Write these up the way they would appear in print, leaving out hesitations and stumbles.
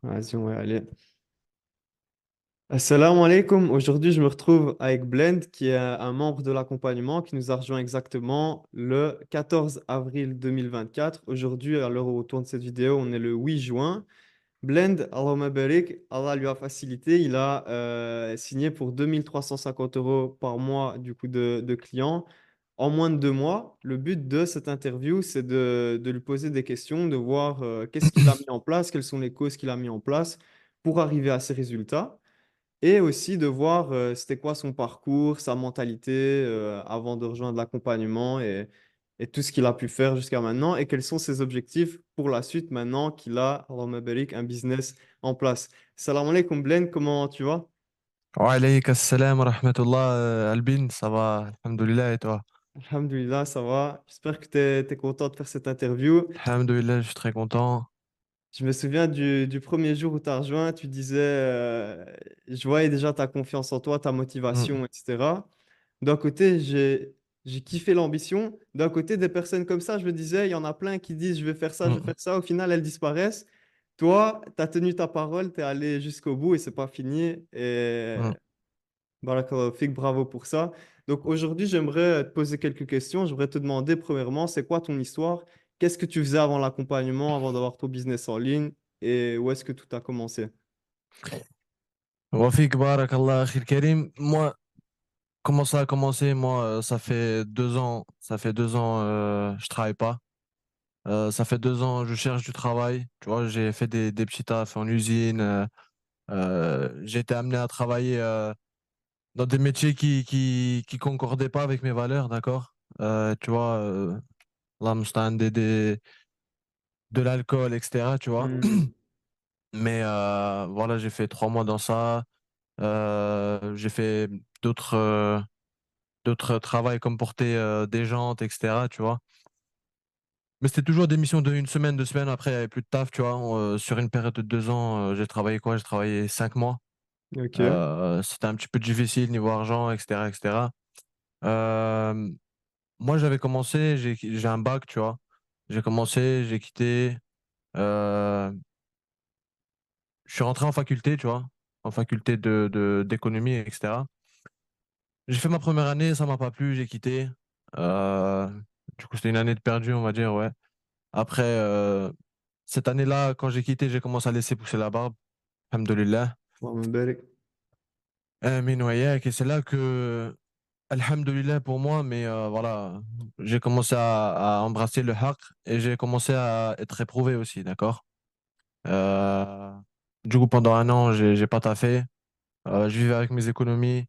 Vas-y, on va y aller. Assalamu alaikum. Aujourd'hui, je me retrouve avec Blend, qui est un membre de l'accompagnement qui nous a rejoint exactement le 14 avril 2024. Aujourd'hui, à l'heure où on tourne cette vidéo, on est le 8 juin. Blend, Allahumma barik, Allah lui a facilité. Il a signé pour 2 350 € par mois du coup de clients en moins de 2 mois. Le but de cette interview, c'est de lui poser des questions, de voir qu'est-ce qu'il a mis en place, quelles sont les causes qu'il a mis en place pour arriver à ces résultats. Et aussi de voir c'était quoi son parcours, sa mentalité avant de rejoindre l'accompagnement et tout ce qu'il a pu faire jusqu'à maintenant et quels sont ses objectifs pour la suite maintenant qu'il a, Allahumma barik, un business en place. Salam alaikum Blaine, comment tu vas? Wa alayka assalam wa rahmatullah, Albin, ça va, alhamdoulilah, et toi? Alhamdulillah, ça va. J'espère que tu es content de faire cette interview. Alhamdoulilah, je suis très content. Je me souviens du premier jour où tu as rejoint, tu disais, je voyais déjà ta confiance en toi, ta Mm, motivation, etc. D'un côté, j'ai kiffé l'ambition. D'un côté, des personnes comme ça, je me disais, il y en a plein qui disent, je vais faire ça, je vais mm, faire ça. Au final, elles disparaissent. Toi, tu as tenu ta parole, tu es allé jusqu'au bout et c'est pas fini. Et mm. barakallahu fik, bravo pour ça. Donc aujourd'hui, j'aimerais te poser quelques questions. J'aimerais te demander, premièrement, c'est quoi ton histoire? Qu'est-ce que tu faisais avant l'accompagnement, avant d'avoir ton business en ligne? Et où est-ce que tout a commencé? Wafik, barakallah, akhil Karim. Moi, comment ça a commencé? Moi, ça fait 2 ans, je travaille pas. Ça fait 2 ans, je cherche du travail. Tu vois, j'ai fait des petits tafs en usine. J'ai été amené à travailler dans des métiers qui concordaient pas avec mes valeurs, d'accord? Tu vois, là, de l'alcool, etc., tu vois. Hmm, Mais voilà, j'ai fait 3 mois dans ça. J'ai fait d'autres d'autres travails comme porter des jantes, etc., tu vois. Mais c'était toujours des missions de 1 semaine, 2 semaines. Après, il n'y avait plus de taf, tu vois. Sur une période de 2 ans, j'ai travaillé quoi? J'ai travaillé 5 mois. ok. C'était un petit peu difficile niveau argent, etc., etc. Euh, Moi, j'avais commencé, j'ai un bac, tu vois. J'ai commencé, j'ai quitté. euh, je suis rentré en faculté, tu vois, en faculté d'économie, etc. J'ai fait ma première année, ça m'a pas plu, j'ai quitté. Euh, du coup, c'était une année de perdu, on va dire, ouais. Après, cette année-là, quand j'ai quitté, j'ai commencé à laisser pousser la barbe, alhamdoulilah. Allahumma barik. Mais noyac, et c'est là que, alhamdoulilah pour moi, mais voilà, j'ai commencé à embrasser le haqq et j'ai commencé à être éprouvé aussi, d'accord? Euh, du coup, pendant un an, j'ai pas taffé. Je vivais avec mes économies.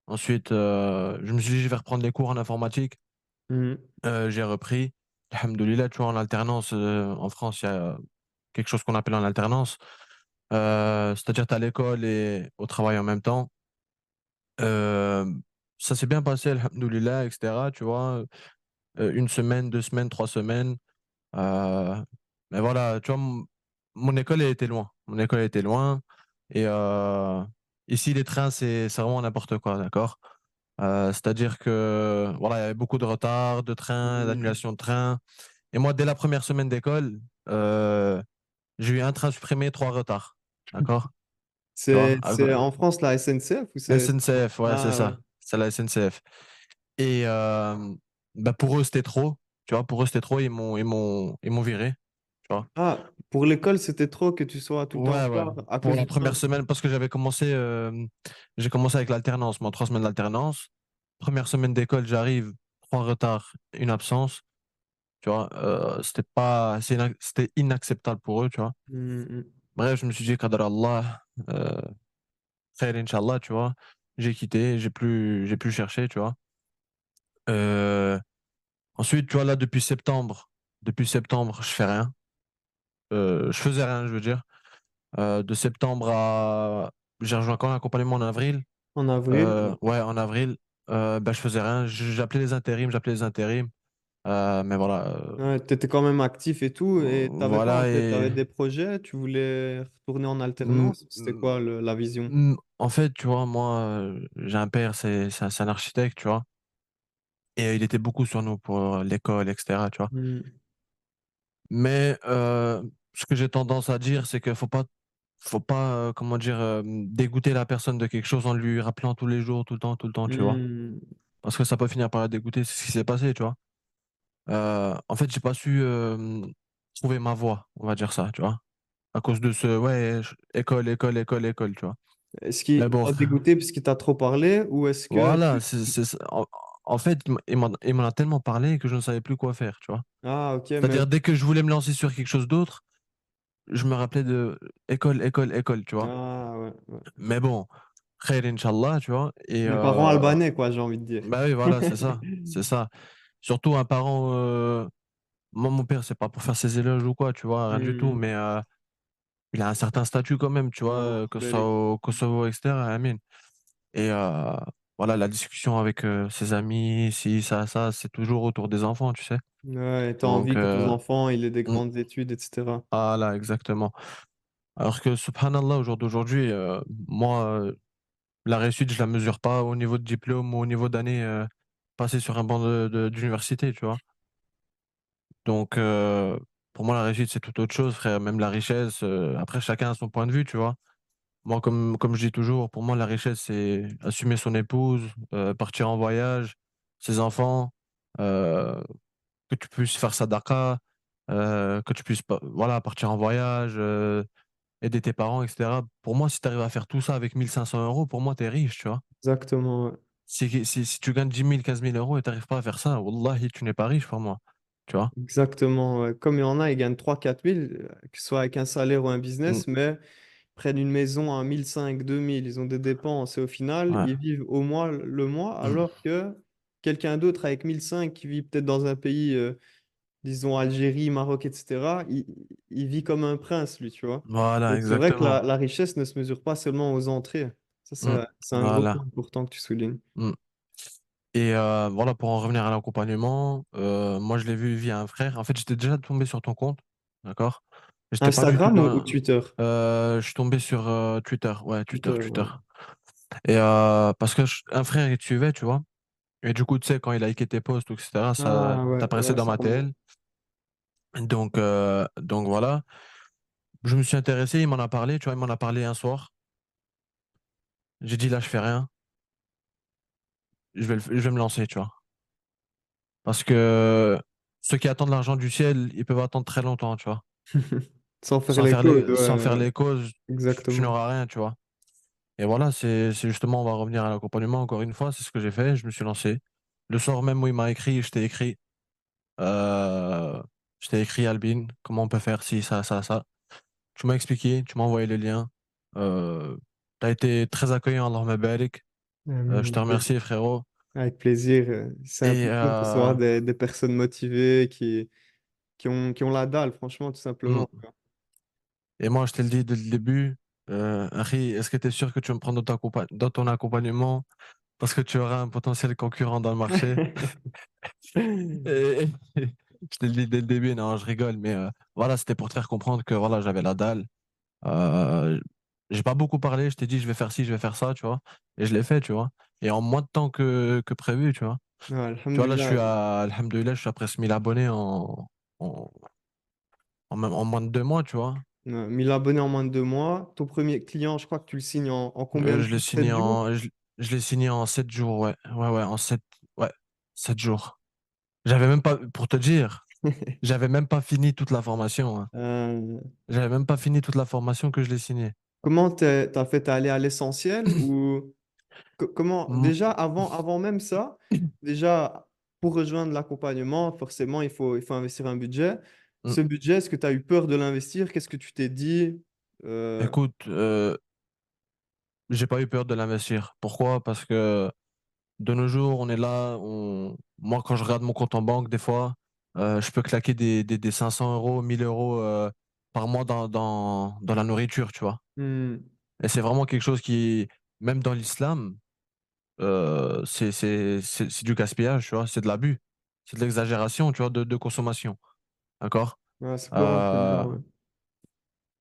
Ensuite, je me suis dit, je vais reprendre les cours en informatique. Hmm, J'ai repris. Alhamdoulilah, tu vois, en alternance, en France, il y a quelque chose qu'on appelle en alternance. C'est-à-dire, tu à l'école et au travail en même temps. Euh, Ça s'est bien passé, alhamdoulilah, etc. Tu vois, 1 semaine, 2 semaines, 3 semaines. Euh, mais voilà, tu vois, mon école, elle était loin. Mon école elle était loin. Et ici, les trains, c'est vraiment n'importe quoi, d'accord? C'est-à-dire que voilà, il y avait beaucoup de retard, de trains, hmm. d'annulation de trains. Et moi, dès la première semaine d'école, j'ai eu un train supprimé, 3 retards. D'accord? Tu vois? C'est en France la SNCF ou c'est... SNCF, ouais, c'est Ah ouais. ça. C'est la SNCF. Et bah, pour eux, c'était trop. Tu vois, pour eux, c'était trop. Ils m'ont viré. Tu vois? Ah, pour l'école, c'était trop que tu sois tout le temps en Ouais, ouais. retard à Pour cause la du première train. semaine, parce que j'ai commencé avec l'alternance, moi, 3 semaines d'alternance. Première semaine d'école, j'arrive, 3 retards, une absence. Tu vois, c'était inacceptable pour eux, tu vois. Hmm, hmm. Bref, je me suis dit, Qadar Allah, khair, Inch'Allah, tu vois. J'ai quitté, j'ai plus cherché, tu vois. Euh, Ensuite, tu vois, là, depuis septembre, je fais rien. Je faisais rien, je veux dire. De septembre à. J'ai rejoint quand l'accompagnement en avril. En avril. Ouais, en avril. Ben, je faisais rien. J'appelais les intérims, j'appelais les intérims. Mais voilà. Ouais, tu étais quand même actif et tout. Et t'avais quoi en Voilà. tête? Et. T'avais des projets? Tu voulais retourner en mm, alternance? C'était mm, quoi la vision? En fait, tu vois, moi, j'ai un père, c'est un architecte, tu vois. Et il était beaucoup sur nous pour l'école, etc., tu vois. Hmm. Mais ce que j'ai tendance à dire, c'est qu'il faut pas. faut pas, comment dire, dégoûter la personne de quelque chose en lui rappelant tous les jours, tout le temps, tu vois? Hmm. Parce que ça peut finir par la dégoûter, c'est ce qui s'est passé, tu vois? En fait, j'ai pas su, trouver ma voie, on va dire ça, tu vois? À cause de ce ouais, ch école, école, école, école, tu vois? Est-ce Mais qu'il bon, t'a dégoûté parce qu'il t'a trop parlé ou est-ce que voilà, tu... c'est ça. En fait, il m'en a tellement parlé que je ne savais plus quoi faire, tu vois? Ah, ok, mais... C'est-à-dire dès que je voulais me lancer sur quelque chose d'autre, je me rappelais de école, école, école, tu vois? Ah, ouais, ouais. Mais bon, khair inch'Allah, tu vois? Et Un parent albanais, quoi, j'ai envie de dire. bah, oui, voilà, c'est ça, c'est ça. Surtout un parent, moi, mon père, c'est pas pour faire ses éloges ou quoi, tu vois? Rien du tout, Hmm. mais il a un certain statut quand même, tu vois? Ah, Que ce soit belle. au Kosovo et cetera, amin. Et voilà, la discussion avec, ses amis, ci, ça, c'est toujours autour des enfants, tu sais? Ouais, t'as Donc envie que ton enfant, il ait des mmh, grandes études, etc. voilà, exactement. Alors que subhanallah, au jour d'aujourd'hui, moi, la réussite, je la mesure pas au niveau de diplôme ou au niveau d'années, passées sur un banc d'université, tu vois? Donc pour moi, la réussite, c'est tout autre chose, frère. Même la richesse, après chacun a son point de vue, tu vois? Moi, comme je dis toujours, pour moi, la richesse, c'est assumer son épouse, partir en voyage, ses enfants, heu, que tu puisses faire sadaqa, que tu puisses pa voilà, partir en voyage, aider tes parents et cetera. Pour moi, si tu arrives à faire tout ça avec 1 500 €, pour moi, tu es riche, tu vois? Exactement, ouais. Si tu gagnes 10 000, 15 000 € et tu arrives pas à faire ça, wallahi, tu n'es pas riche pour moi, tu vois? Exactement, ouais. Comme il y en a, ils gagnent 3 4 000, que ce soit avec un salaire ou un Mmh, business, mais ils prennent une maison à 1 500, 2 000, ils ont des dépenses et au final, ouais, ils vivent au mois le mois, mmh, alors que quelqu'un d'autre avec 1 500 qui vit peut-être dans un pays, disons Algérie, Maroc, etc., il vit comme un prince, lui, tu vois. voilà, Donc c'est vrai que exactement. la richesse ne se mesure pas seulement aux entrées. Ça, Mmh, c'est un gros voilà, point important que tu soulignes. mmh. Et voilà, pour en revenir à l'accompagnement, moi, je l'ai vu via un frère. En fait, j'étais déjà tombé sur ton compte, d'accord? J'étais pas du tout Instagram ou dans Twitter? je suis tombé sur, Twitter, ouais, Twitter, Twitter, Twitter. ouais. Et parce que ch un frère, il te suivait, tu vois? Et du coup, tu sais, quand il likait tes posts ou et cetera, ça Ah ouais, t'apparaissait ouais, dans ça ma remonte. TL. Donc voilà. Je me suis intéressé, il m'en a parlé, tu vois? Il m'en a parlé un soir. J'ai dit: «Là, je fais rien, je vais me lancer», tu vois? Parce que ceux qui attendent l'argent du ciel, ils peuvent attendre très longtemps, tu vois? Sans faire les codes, ouais, Sans faire ouais, les causes, tu exactement. n'auras rien, tu vois? Et voilà, c'est justement on va revenir à l'accompagnement encore une fois, c'est ce que j'ai fait, je me suis lancé. Le soir même où il m'a écrit, heu, je t'ai écrit: «Albin, comment on peut faire ci, ça, ça». Tu m'as expliqué, tu m'as envoyé les liens, tu as été très accueillant, Allah me barik. Je te remercie frérot Avec plaisir. C'est et important de recevoir des personnes motivées qui ont la dalle, franchement, tout mmh simplement, quoi. et moi je te le dis dès le début, Akhi, est-ce que tu es sûr que tu veux me prendre dans ton accompagnement? Parce que tu auras un potentiel concurrent dans le marché et je te le dis dès le début, non, je rigole, mais voilà, c'était pour te faire comprendre que voilà, j'avais la dalle. Heu, j'ai pas beaucoup parlé, je t'ai dit: «Je vais faire ci, je vais faire ça», tu vois? Et je l'ai fait, tu vois? Et en moins de temps que prévu, tu vois? Ouais, Tu vois, là, je suis alhamdoulilah. à alhamdoulilah, je suis à presque 1 000 abonnés en en moins de 2 mois, tu vois? 1000 abonnés en moins de 2 mois. Ton premier client, je crois que tu le signes en combien de Je l'ai jours? signé 7 jours? en je l'ai signé en 7 jours, ouais. Ouais, ouais, en 7 ouais, 7 jours. J'avais même pas pour te dire, j'avais même pas fini toute la formation, hein. Euh, J'avais même pas fini toute la formation que je l'ai signé. comment t'as fait? T'es allé à l'essentiel ou comment Mmh, déjà avant même ça, déjà pour rejoindre l'accompagnement, forcément il faut investir un budget. mmh. Ce budget, est-ce que tu as eu peur de l'investir? Qu'est-ce que tu t'es dit? Euh, Écoute, j'ai pas eu peur de l'investir. Pourquoi? Parce que de nos jours, on est là, on moi, quand je regarde mon compte en banque, des fois, je peux claquer des 500 €, 1 000 €, par mois dans la nourriture, tu vois? hmm, Et c'est vraiment quelque chose qui même dans l'islam, c'est du gaspillage, tu vois? C'est de l'abus. C'est de l'exagération, tu vois, de consommation, d'accord? ouais, c'est quoi Heu renseignement, ouais.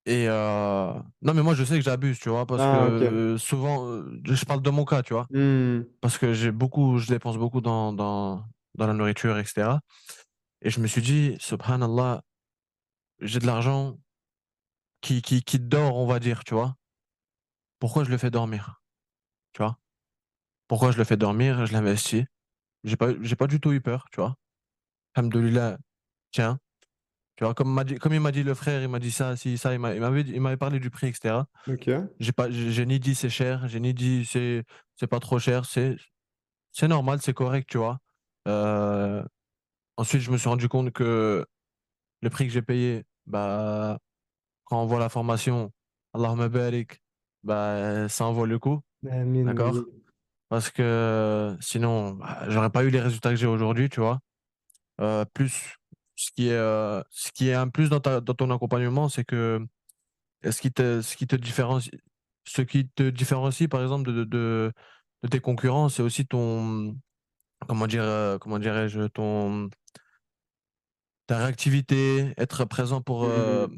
et non, mais moi, je sais que j'abuse, tu vois? Parce que, Ah, ok. souvent, je parle de mon cas, tu vois? Hmm, Parce que je dépense beaucoup dans la nourriture et cetera et je me suis dit: «Subhanallah, j'ai de l'argent, qui dort, on va dire, tu vois. Pourquoi je le fais dormir, tu vois? Pourquoi je le fais dormir? Je l'investis. J'ai pas du tout eu peur, tu vois? Alhamdoulilah, tiens, tu vois? Comme il m'a dit le frère, il m'a dit ça, si, ça, il m'avait parlé du prix et cetera. Ok. J'ai ni dit c'est cher, j'ai ni dit c'est pas trop cher, c'est normal, c'est correct, tu vois? Heu, Ensuite, je me suis rendu compte que le prix que j'ai payé, bah, quand on voit la formation, Allahumma barik, bah, ça en vaut le coup, Amine, oui. d'accord? Parce que sinon, bah, j'aurais pas eu les résultats que j'ai aujourd'hui, tu vois? Plus ce qui est un plus dans ton accompagnement, c'est que ce qui te différencie, par exemple, de tes concurrents, c'est aussi ton comment dire, comment dirais-je? Ta réactivité, être présent Mhm.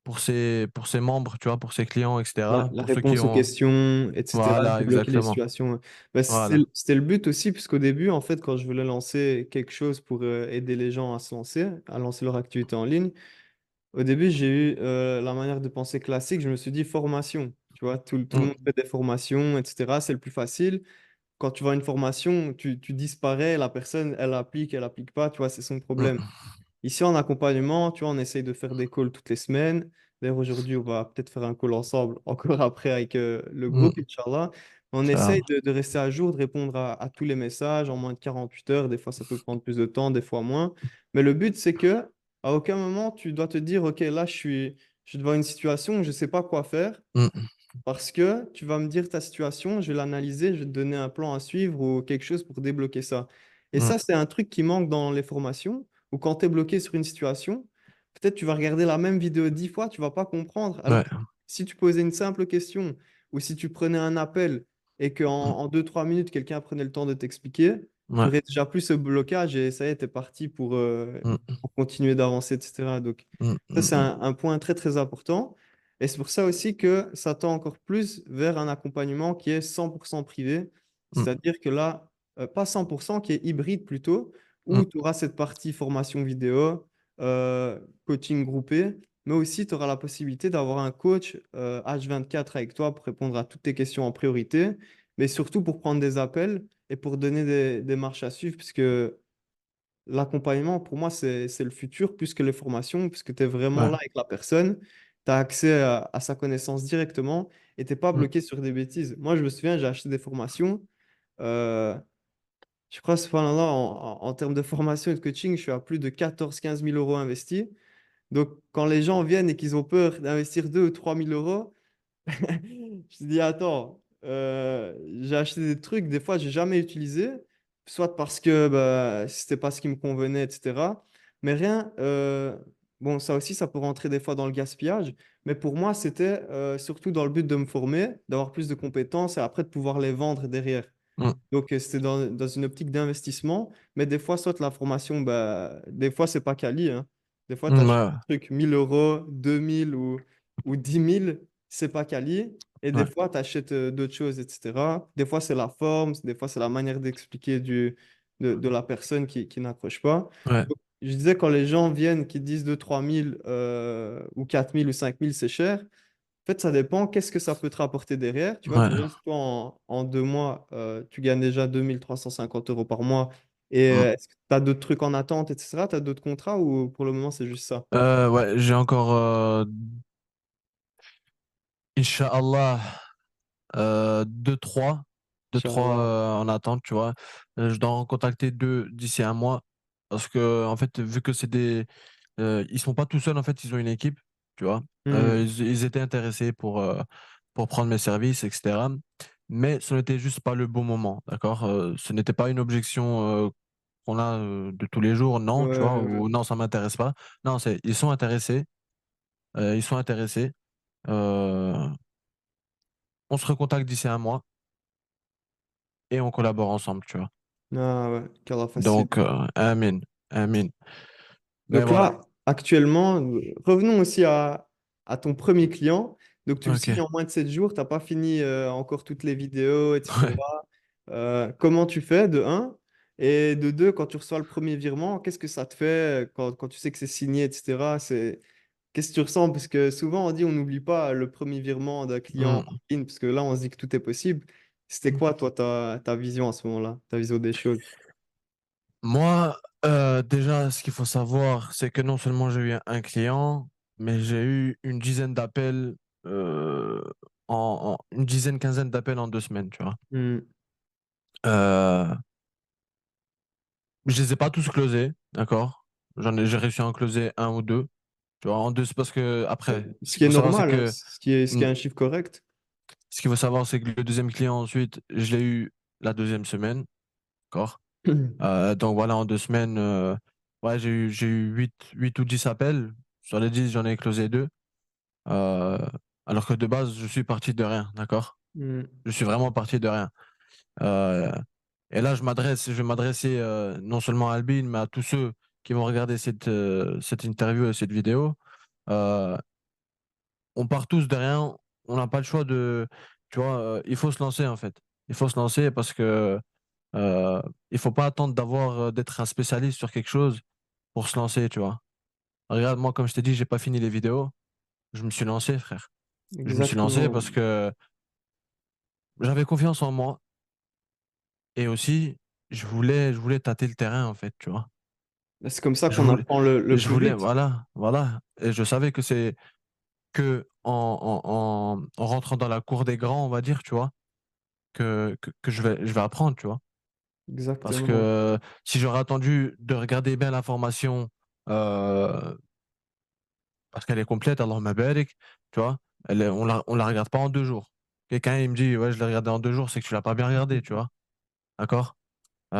pour ses membres, tu vois? Pour ses clients et cetera, La pour ceux qui réponse aux ont questions, etc., voilà, débloquer les exactement. situations. Bah, Voilà. c'était le but aussi, puisqu'au début, en fait, quand je voulais lancer quelque chose pour aider les gens à se lancer, à lancer leur activité en ligne, au début, j'ai eu la manière de penser classique. Je me suis dit formation. Tu vois, tout le Mmh, monde fait des formations, etc. C'est le plus facile. Quand tu vois une formation, tu disparais, la personne, elle applique pas, tu vois, c'est son problème. mmh, Ici, en accompagnement, tu vois, on essaye de faire des calls toutes les semaines. D'ailleurs, aujourd'hui, on va peut-être faire un call ensemble, encore après avec le mmh, groupe, Inch'Allah. On ça essaye de rester à jour, de répondre à tous les messages en moins de 48 heures. Des fois, ça peut prendre plus de temps, des fois moins. Mais le but, c'est que à aucun moment, tu dois te dire, OK, là, je suis devant une situation où je ne sais pas quoi faire. mmh, Parce que tu vas me dire ta situation, je vais l'analyser, je vais te donner un plan à suivre ou quelque chose pour débloquer ça. Et mmh, ça, c'est un truc qui manque dans les formations, où quand tu es bloqué sur une situation, peut-être tu vas regarder la même vidéo 10 fois, tu vas pas comprendre. Alors ouais, que si tu posais une simple question, ou si tu prenais un appel et qu'en mmh, en 2, 3 minutes, quelqu'un prenait le temps de t'expliquer, tu ouais, aurais déjà plus ce blocage et ça y est, tu es parti mmh, pour continuer d'avancer, etc. Donc, mmh, ça, mmh, c'est mmh, un point très, très important. Et c'est pour ça aussi que ça tend encore plus vers un accompagnement qui est 100% privé. mmh, C'est-à-dire que là, pas 100%, qui est hybride plutôt, où mmh, tu auras cette partie formation vidéo, coaching groupé, mais aussi tu auras la possibilité d'avoir un coach H24 avec toi pour répondre à toutes tes questions en priorité, mais surtout pour prendre des appels et pour donner des marches à suivre, puisque l'accompagnement, pour moi, c'est le futur plus que les formations, puisque tu es vraiment ouais, là avec la personne, tu as accès à sa connaissance directement et tu n'es pas mmh, bloqué sur des bêtises. Moi, je me souviens, j'ai acheté des formations. euh, je crois, subhanallah, en termes de formation et de coaching, je suis à plus de 14 000 à 15 000 euros investis. Donc, quand les gens viennent et qu'ils ont peur d'investir 2 ou 3 000 euros, je te dis, attends, j'ai acheté des trucs, des fois, j'ai jamais utilisé, soit parce que bah, c'était pas ce qui me convenait, etc. Mais rien, bon, ça aussi, ça peut rentrer des fois dans le gaspillage, mais pour moi, c'était surtout dans le but de me former, d'avoir plus de compétences et après de pouvoir les vendre derrière. mmh, Donc, c'était dans une optique d'investissement, mais des fois, soit la formation, bah, des fois, c'est pas quali, hein. Des fois, tu mmh, achètes ouais, un truc 1 000 euros, 2 000 ou 10 000, c'est pas quali. Et des ouais, fois, tu achètes d'autres choses, etc. Des fois, c'est la forme, des fois, c'est la manière d'expliquer de la personne qui n'accroche pas. ouais, Donc, je disais, quand les gens viennent, qui disent 2 000, 3 000 ou 4 000 ou 5 000, c'est cher. En fait, ça dépend. Qu'est-ce que ça peut te rapporter derrière? Tu vois, ouais, déjà, si toi, en 2 mois, tu gagnes déjà 2 350 € par mois. Et mmh. est-ce que tu as d'autres trucs en attente, etc. Tu as d'autres contrats ou pour le moment, c'est juste ça? Ouais, j'ai encore, inch'Allah, 2-3, Inch'Allah. en attente, tu vois? Je dois en contacter 2 d'ici un mois parce que en fait, vu que ils sont pas tout seuls, en fait, ils ont une équipe, tu vois? Hmm. Ils étaient intéressés pour prendre mes services et cetera, mais ce n'était juste pas le bon moment, d'accord? Ce n'était pas une objection, qu'on a, de tous les jours, Ouais, non, tu vois? ouais, Ou non, ça m'intéresse pas. Non, c'est ils sont intéressés, heu, on se recontacte d'ici un mois et on collabore ensemble, tu vois? ouais. Ah ouais, qu'Allah facilite. Donc, amin, amin. Mais Donc voilà. là, actuellement, revenons aussi à ton premier client. Donc tu le signes OK. en moins de 7 jours, tu n'as pas fini encore toutes les vidéos, etc. Ouais. Comment tu fais, de un? Et de deux, quand tu reçois le premier virement, qu'est-ce que ça te fait quand tu sais que c'est signé, etc. qu'est-ce que tu ressens? Parce que souvent, on dit on n'oublie pas le premier virement d'un client en Mmh. ligne, parce que là, on se dit que tout est possible. C'était quoi, toi, ta vision à ce moment-là, ta vision des choses? Moi, déjà, ce qu'il faut savoir, c'est que non seulement j'ai eu un client, mais j'ai eu une dizaine d'appels, heu, une dizaine, quinzaine d'appels en 2 semaines, tu vois? Hmm, Heu, je les ai pas tous closés, d'accord? J'ai réussi à en closer un ou 2, tu vois? En 2, c'est parce que ouais. après, ce Ce qu'il qui est faut savoir, c'est normal, hein, que ce qui mmh, est un chiffre correct. ce qu'il faut savoir, c'est que le deuxième client ensuite, je l'ai eu la deuxième semaine, d'accord? Donc voilà, en 2 semaines, ouais, j'ai eu 8 ou 10 appels. Sur les 10 j'en ai closé 2, heu, alors que de base, je suis parti de rien, d'accord? Hmm, Je suis vraiment parti de rien, heu et là, je vais m'adresser, non seulement à Albin, mais à tous ceux qui vont regarder cette interview et cette vidéo. Heu, on part tous de rien, on n'a pas le choix tu vois, il faut se lancer, en fait. Il faut se lancer parce que, heu, il faut pas attendre d'être un spécialiste sur quelque chose pour se lancer, tu vois? Regarde, moi, comme je t'ai dit, j'ai pas fini les vidéos. Je me suis lancé, frère. Je me suis lancé exactement. parce que j'avais confiance en moi et aussi je voulais tâter le terrain, en fait, tu vois? C'est comme ça Je qu'on voulais apprend le je plus voulais vite. voilà, voilà et je savais que c'est qu'en rentrant dans la cour des grands, on va dire, tu vois? Que je vais apprendre, tu vois? Parce Exactement. que si j'aurais attendu de regarder bien l'information, heu parce qu'elle est complète, Allahumma barik, tu vois? On la regarde pas en 2 jours. Quelqu'un, il me dit: «Ouais, je l'ai regardée en 2 jours», c'est que tu l'as pas bien regardé, tu vois? D'accord? Tu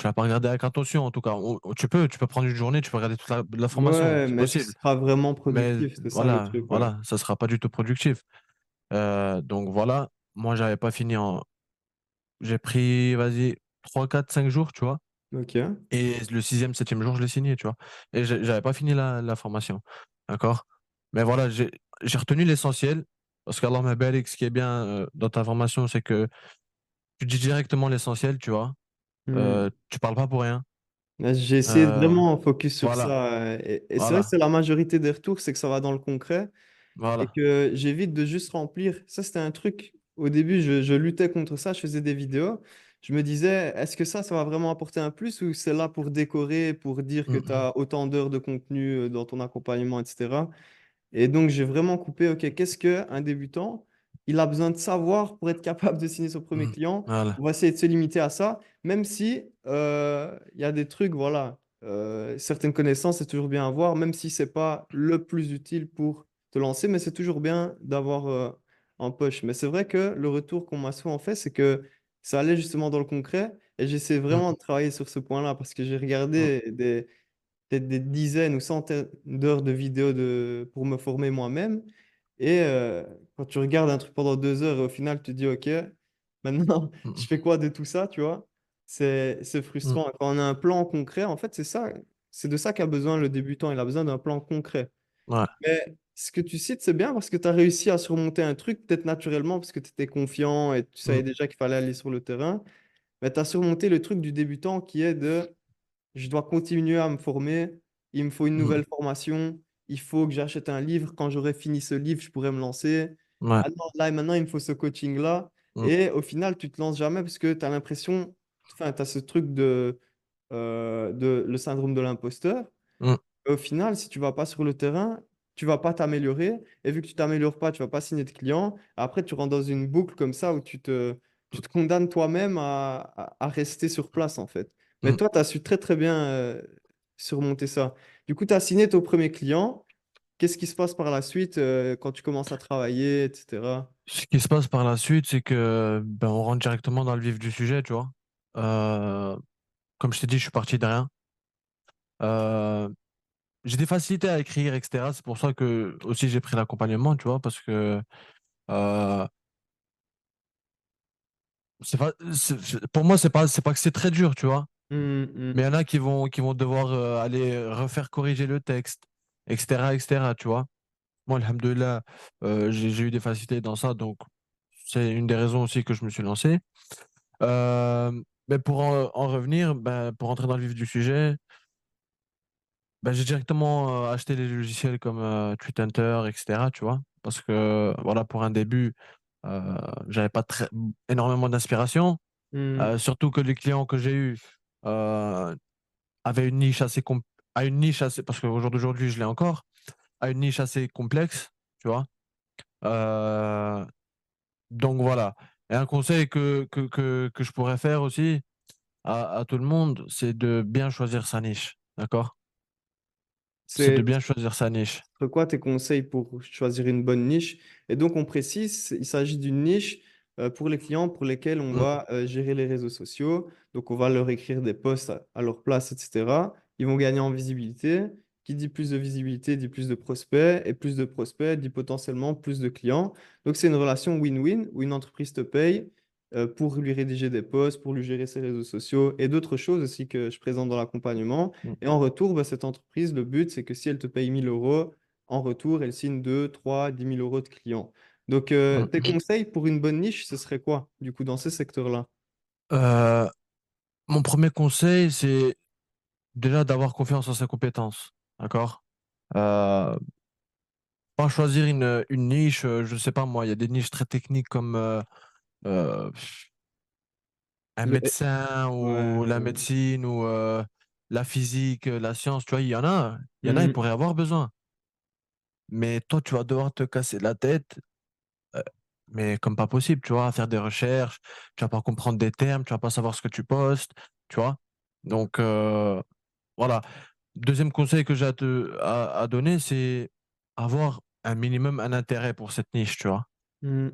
l'as pas regardé avec attention, en tout cas. Tu peux prendre une journée, tu peux regarder toute l'information, Ouais, c'est mais est-ce que ce possible. sera vraiment Mais productif? C'est ça le voilà, truc, ouais. voilà, ça sera pas du tout productif. Donc voilà, moi, j'avais pas fini en j'ai pris, vas-y, 3, 4, 5 jours, tu vois? Ok. Et le sixième, septième jour, je l'ai signé, tu vois? Et j'avais pas fini la formation, d'accord? Mais voilà, j'ai retenu l'essentiel parce qu'Allah barik, ce qui est bien, dans ta formation, c'est que tu dis directement l'essentiel, tu vois? Hmm. Tu parles pas pour rien. J'ai essayé de Heu, vraiment focus sur voilà, ça. Et c'est vrai que voilà, c'est la majorité des retours, c'est que ça va dans le concret et voilà. que j'évite de juste remplir. Ça, c'était un truc. Au début, je luttais contre ça, je faisais des vidéos. Je me disais, est-ce que ça va vraiment apporter un plus ou c'est là pour décorer, pour dire que Mmh tu mh. as autant d'heures de contenu dans ton accompagnement, etc. Et donc, j'ai vraiment coupé, OK, qu'est-ce qu'un débutant, il a besoin de savoir pour être capable de signer son premier Mmh. client. Voilà. On va essayer de se limiter à ça, même si il y a des trucs, voilà, certaines connaissances, c'est toujours bien à avoir, même si c'est pas le plus utile pour te lancer, mais c'est toujours bien d'avoir en poche. Mais c'est vrai que le retour qu'on m'a souvent fait, c'est que ça allait justement dans le concret, et j'essaie Mmh, vraiment de travailler sur ce point-là, parce que j'ai mmh, regardé peut-être des dizaines ou centaines d'heures de vidéos pour me former moi-même. Et quand tu regardes un truc pendant 2 heures et au final, tu te dis, OK, maintenant, je mmh fais quoi de tout ça, tu vois? C'est mh, mmh. frustrant. Quand on a un plan concret, en fait, c'est ça, c'est de ça qu'a besoin le débutant. Il a besoin d'un plan concret. Ouais. Mais ce que tu cites, c'est bien parce que tu as réussi à surmonter un truc, peut-être naturellement, parce que tu étais confiant et tu savais Mmh, déjà qu'il fallait aller sur le terrain. Mais tu as surmonté le truc du débutant qui est de je dois continuer à me former, il me faut une mmh, nouvelle formation, il faut que j'achète un livre, quand j'aurai fini ce livre, je pourrai me lancer. ouais. Ah non, là et maintenant, il me faut ce coaching-là. Mmh, Et au final, tu te lances jamais parce que tu as l'impression, enfin, tu as ce truc de le syndrome de l'imposteur. mmh, Au final, si tu vas pas sur le terrain, tu vas pas t'améliorer. Et vu que tu t'améliores pas, tu vas pas signer de clients. Après, tu rentres dans une boucle comme ça où tu te condamnes toi-même à rester sur place, en fait. Mais mmh. toi, tu as su très, très bien surmonter ça. Du coup, tu as signé ton premier client. Qu'est-ce qui se passe par la suite quand tu commences à travailler, etc. Ce qui se passe par la suite, c'est que, ben, on rentre directement dans le vif du sujet, tu vois? Heu, Comme je t'ai dit, je suis parti de rien. Heu, j'ai des facilités à écrire et cetera. C'est pour ça que aussi j'ai pris l'accompagnement, tu vois? Parce que, heu, pour moi, c'est pas que c'est très dur, tu vois? Hum, Mais il y hum. en a qui vont devoir, aller refaire corriger le texte et cetera, tu vois? Moi, alhamdoulilah, j'ai eu des facilités dans ça, donc c'est une des raisons aussi que je me suis lancé. Mais pour en revenir, ben, pour entrer dans le vif du sujet, bah, j'ai directement acheté les logiciels comme TweetHunter, etc. Tu vois? Parce que voilà, pour un début, euh, j'avais pas énormément d'inspiration. Hmm. Surtout que les clients que j'ai eus euh, avaient une niche à une niche assez, parce qu'au jour d'aujourd'hui, je l'ai encore, à une niche assez complexe, tu vois. Euh, donc voilà. Et un conseil que je pourrais faire aussi à tout le monde, c'est de bien choisir sa niche. D'accord? C'est de C'est bien choisir sa niche. quoi tes conseils pour choisir une bonne niche? Et donc, on précise, il s'agit d'une niche pour les clients pour lesquels on Mm, va gérer les réseaux sociaux. Donc, on va leur écrire des posts à leur place, etc. Ils vont gagner en visibilité. Qui dit plus de visibilité dit plus de prospects. Et plus de prospects dit potentiellement plus de clients. Donc, c'est une relation win-win où une entreprise te paye pour lui rédiger des posts, pour lui gérer ses réseaux sociaux et d'autres choses aussi que je présente dans l'accompagnement. mm, Et en retour, bah, cette entreprise, le but, c'est que si elle te paye 1 000 euros, en retour, elle signe 2, 3, 10 000 euros de clients. Donc, tes mm. conseils pour une bonne niche, ce serait quoi, du coup, dans ce secteur-là? Euh, Mon premier conseil, c'est déjà d'avoir confiance en ses compétences. D'accord? Euh, Pas choisir une niche, je sais pas moi, il y a des niches très techniques comme euh, un Le... médecin Ouais, ou la ouais. médecine ou la physique, la science, tu vois, ils Mhm. pourraient avoir besoin. Mais toi, tu vas devoir te casser la tête, euh, mais comme pas possible, tu vois, à faire des recherches, tu vas pas comprendre des termes, tu vas pas savoir ce que tu postes, tu vois. Donc, voilà. Deuxième conseil que j'ai à donner, c'est avoir un minimum un intérêt pour cette niche, tu vois. Mhm.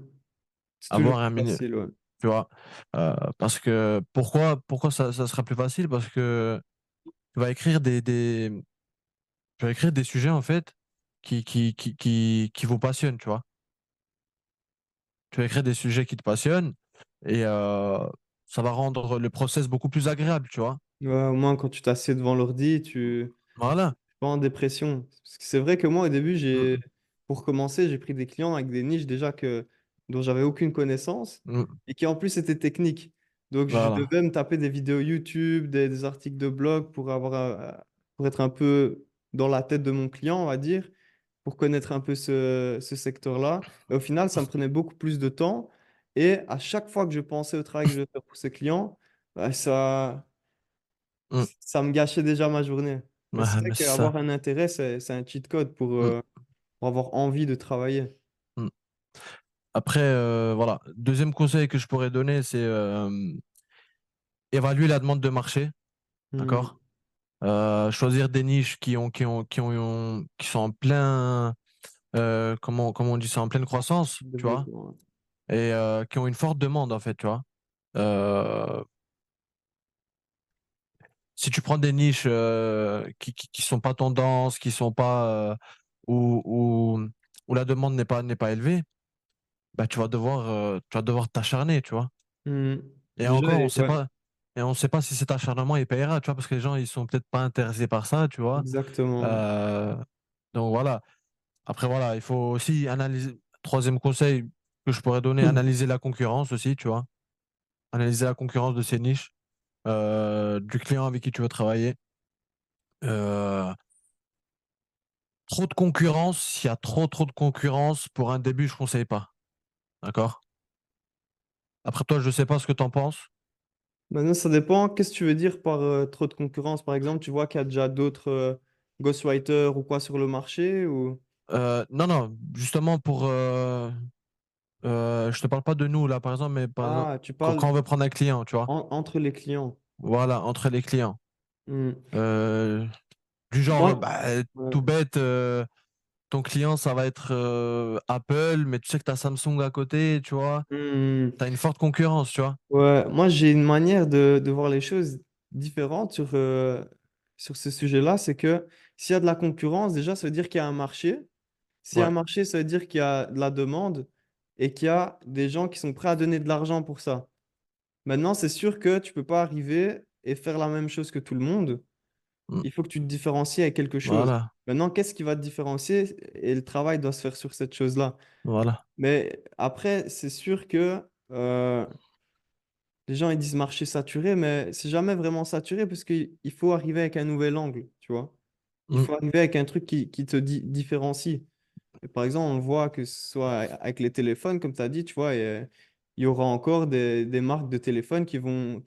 C'est toujours Avoir un plus minimum, facile, ouais. tu vois. Parce que pourquoi ça sera plus facile? Parce que tu vas écrire tu vas écrire des sujets en fait qui vous passionnent, tu vois. Tu vas écrire des sujets qui te passionnent et ça va rendre le process beaucoup plus agréable, tu vois. Ouais, au moins, quand tu t'assieds devant l'ordi, tu Voilà. pas en dépression. Parce que c'est vrai que moi, au début, Mm, pour commencer, j'ai pris des clients avec des niches déjà dont j'avais aucune connaissance mm, et qui en plus étaient techniques. Donc, je voilà. devais me taper des vidéos YouTube, des articles de blog pour être un peu dans la tête de mon client, on va dire, pour connaître un peu ce secteur-là. Et au final, ça me prenait beaucoup plus de temps. Et à chaque fois que je pensais au travail que je devais faire pour ce client, bah, Mm, ça me gâchait déjà ma journée. Mais c'est ouais, vrai mais c'est qu'avoir ça. un intérêt, c'est un cheat code Mm, pour avoir envie de travailler. mm. Après, voilà. Deuxième conseil que je pourrais donner, c'est évaluer la demande de marché, Hmm. d'accord? Choisir des niches qui sont en plein, comment on dit ça, en pleine croissance, tu vois, Développement. et qui ont une forte demande, en fait, tu vois. Euh, Si tu prends des niches qui sont pas tendances, qui sont pas où, où, où la demande n'est pas élevée, bah tu vas devoir t'acharner, tu vois. Hmm. Et Déjà, encore, ouais, on sait pas si cet acharnement il payera, tu vois, parce que les gens ils sont peut-être pas intéressés par ça, tu vois. exactement. Euh, donc voilà. Après voilà, il faut aussi analyser. Troisième conseil que je pourrais donner, analyser la concurrence aussi, tu vois. Analyser la concurrence de ces niches, du client avec qui tu veux travailler. Euh, Trop de concurrence, s'il y a trop de concurrence, pour un début, je conseille pas. D'accord? Après toi, je sais pas ce que tu en penses. Maintenant, ça dépend. Qu'est-ce que tu veux dire par trop de concurrence? Par exemple, tu vois qu'il y a déjà d'autres ghostwriters ou quoi sur le marché ou... Non, non, justement je te parle pas de nous là, par exemple, mais par exemple, Ah, tu parles quand on veut prendre un client, tu vois. entre les clients. Voilà, entre les clients. Hmm. Euh, du genre, Moi, bah, ouais. tout bête, ton client, ça va être Apple, mais tu sais que tu as Samsung à côté, tu vois. Hmm. Tu as une forte concurrence, tu vois. Ouais, moi j'ai une manière de voir les choses différentes sur ce sujet-là. C'est que s'il y a de la concurrence, déjà, ça veut dire qu'il y a un marché. S'il y a un Ouais. marché, ça veut dire qu'il y a de la demande et qu'il y a des gens qui sont prêts à donner de l'argent pour ça. Maintenant, c'est sûr que tu peux pas arriver et faire la même chose que tout le monde. Mm. Il faut que tu te différencies avec quelque chose. Voilà, Maintenant, qu'est-ce qui va te différencier? Et le travail doit se faire sur cette chose-là. voilà, Mais après, c'est sûr que les gens ils disent marché saturé, mais c'est jamais vraiment saturé parce qu'il faut arriver avec un nouvel angle, tu vois. Il Mmh, faut arriver avec un truc qui te différencie. Et par exemple, on voit que ce soit avec les téléphones, comme tu as dit, tu vois, il y aura encore des marques de téléphones qui vont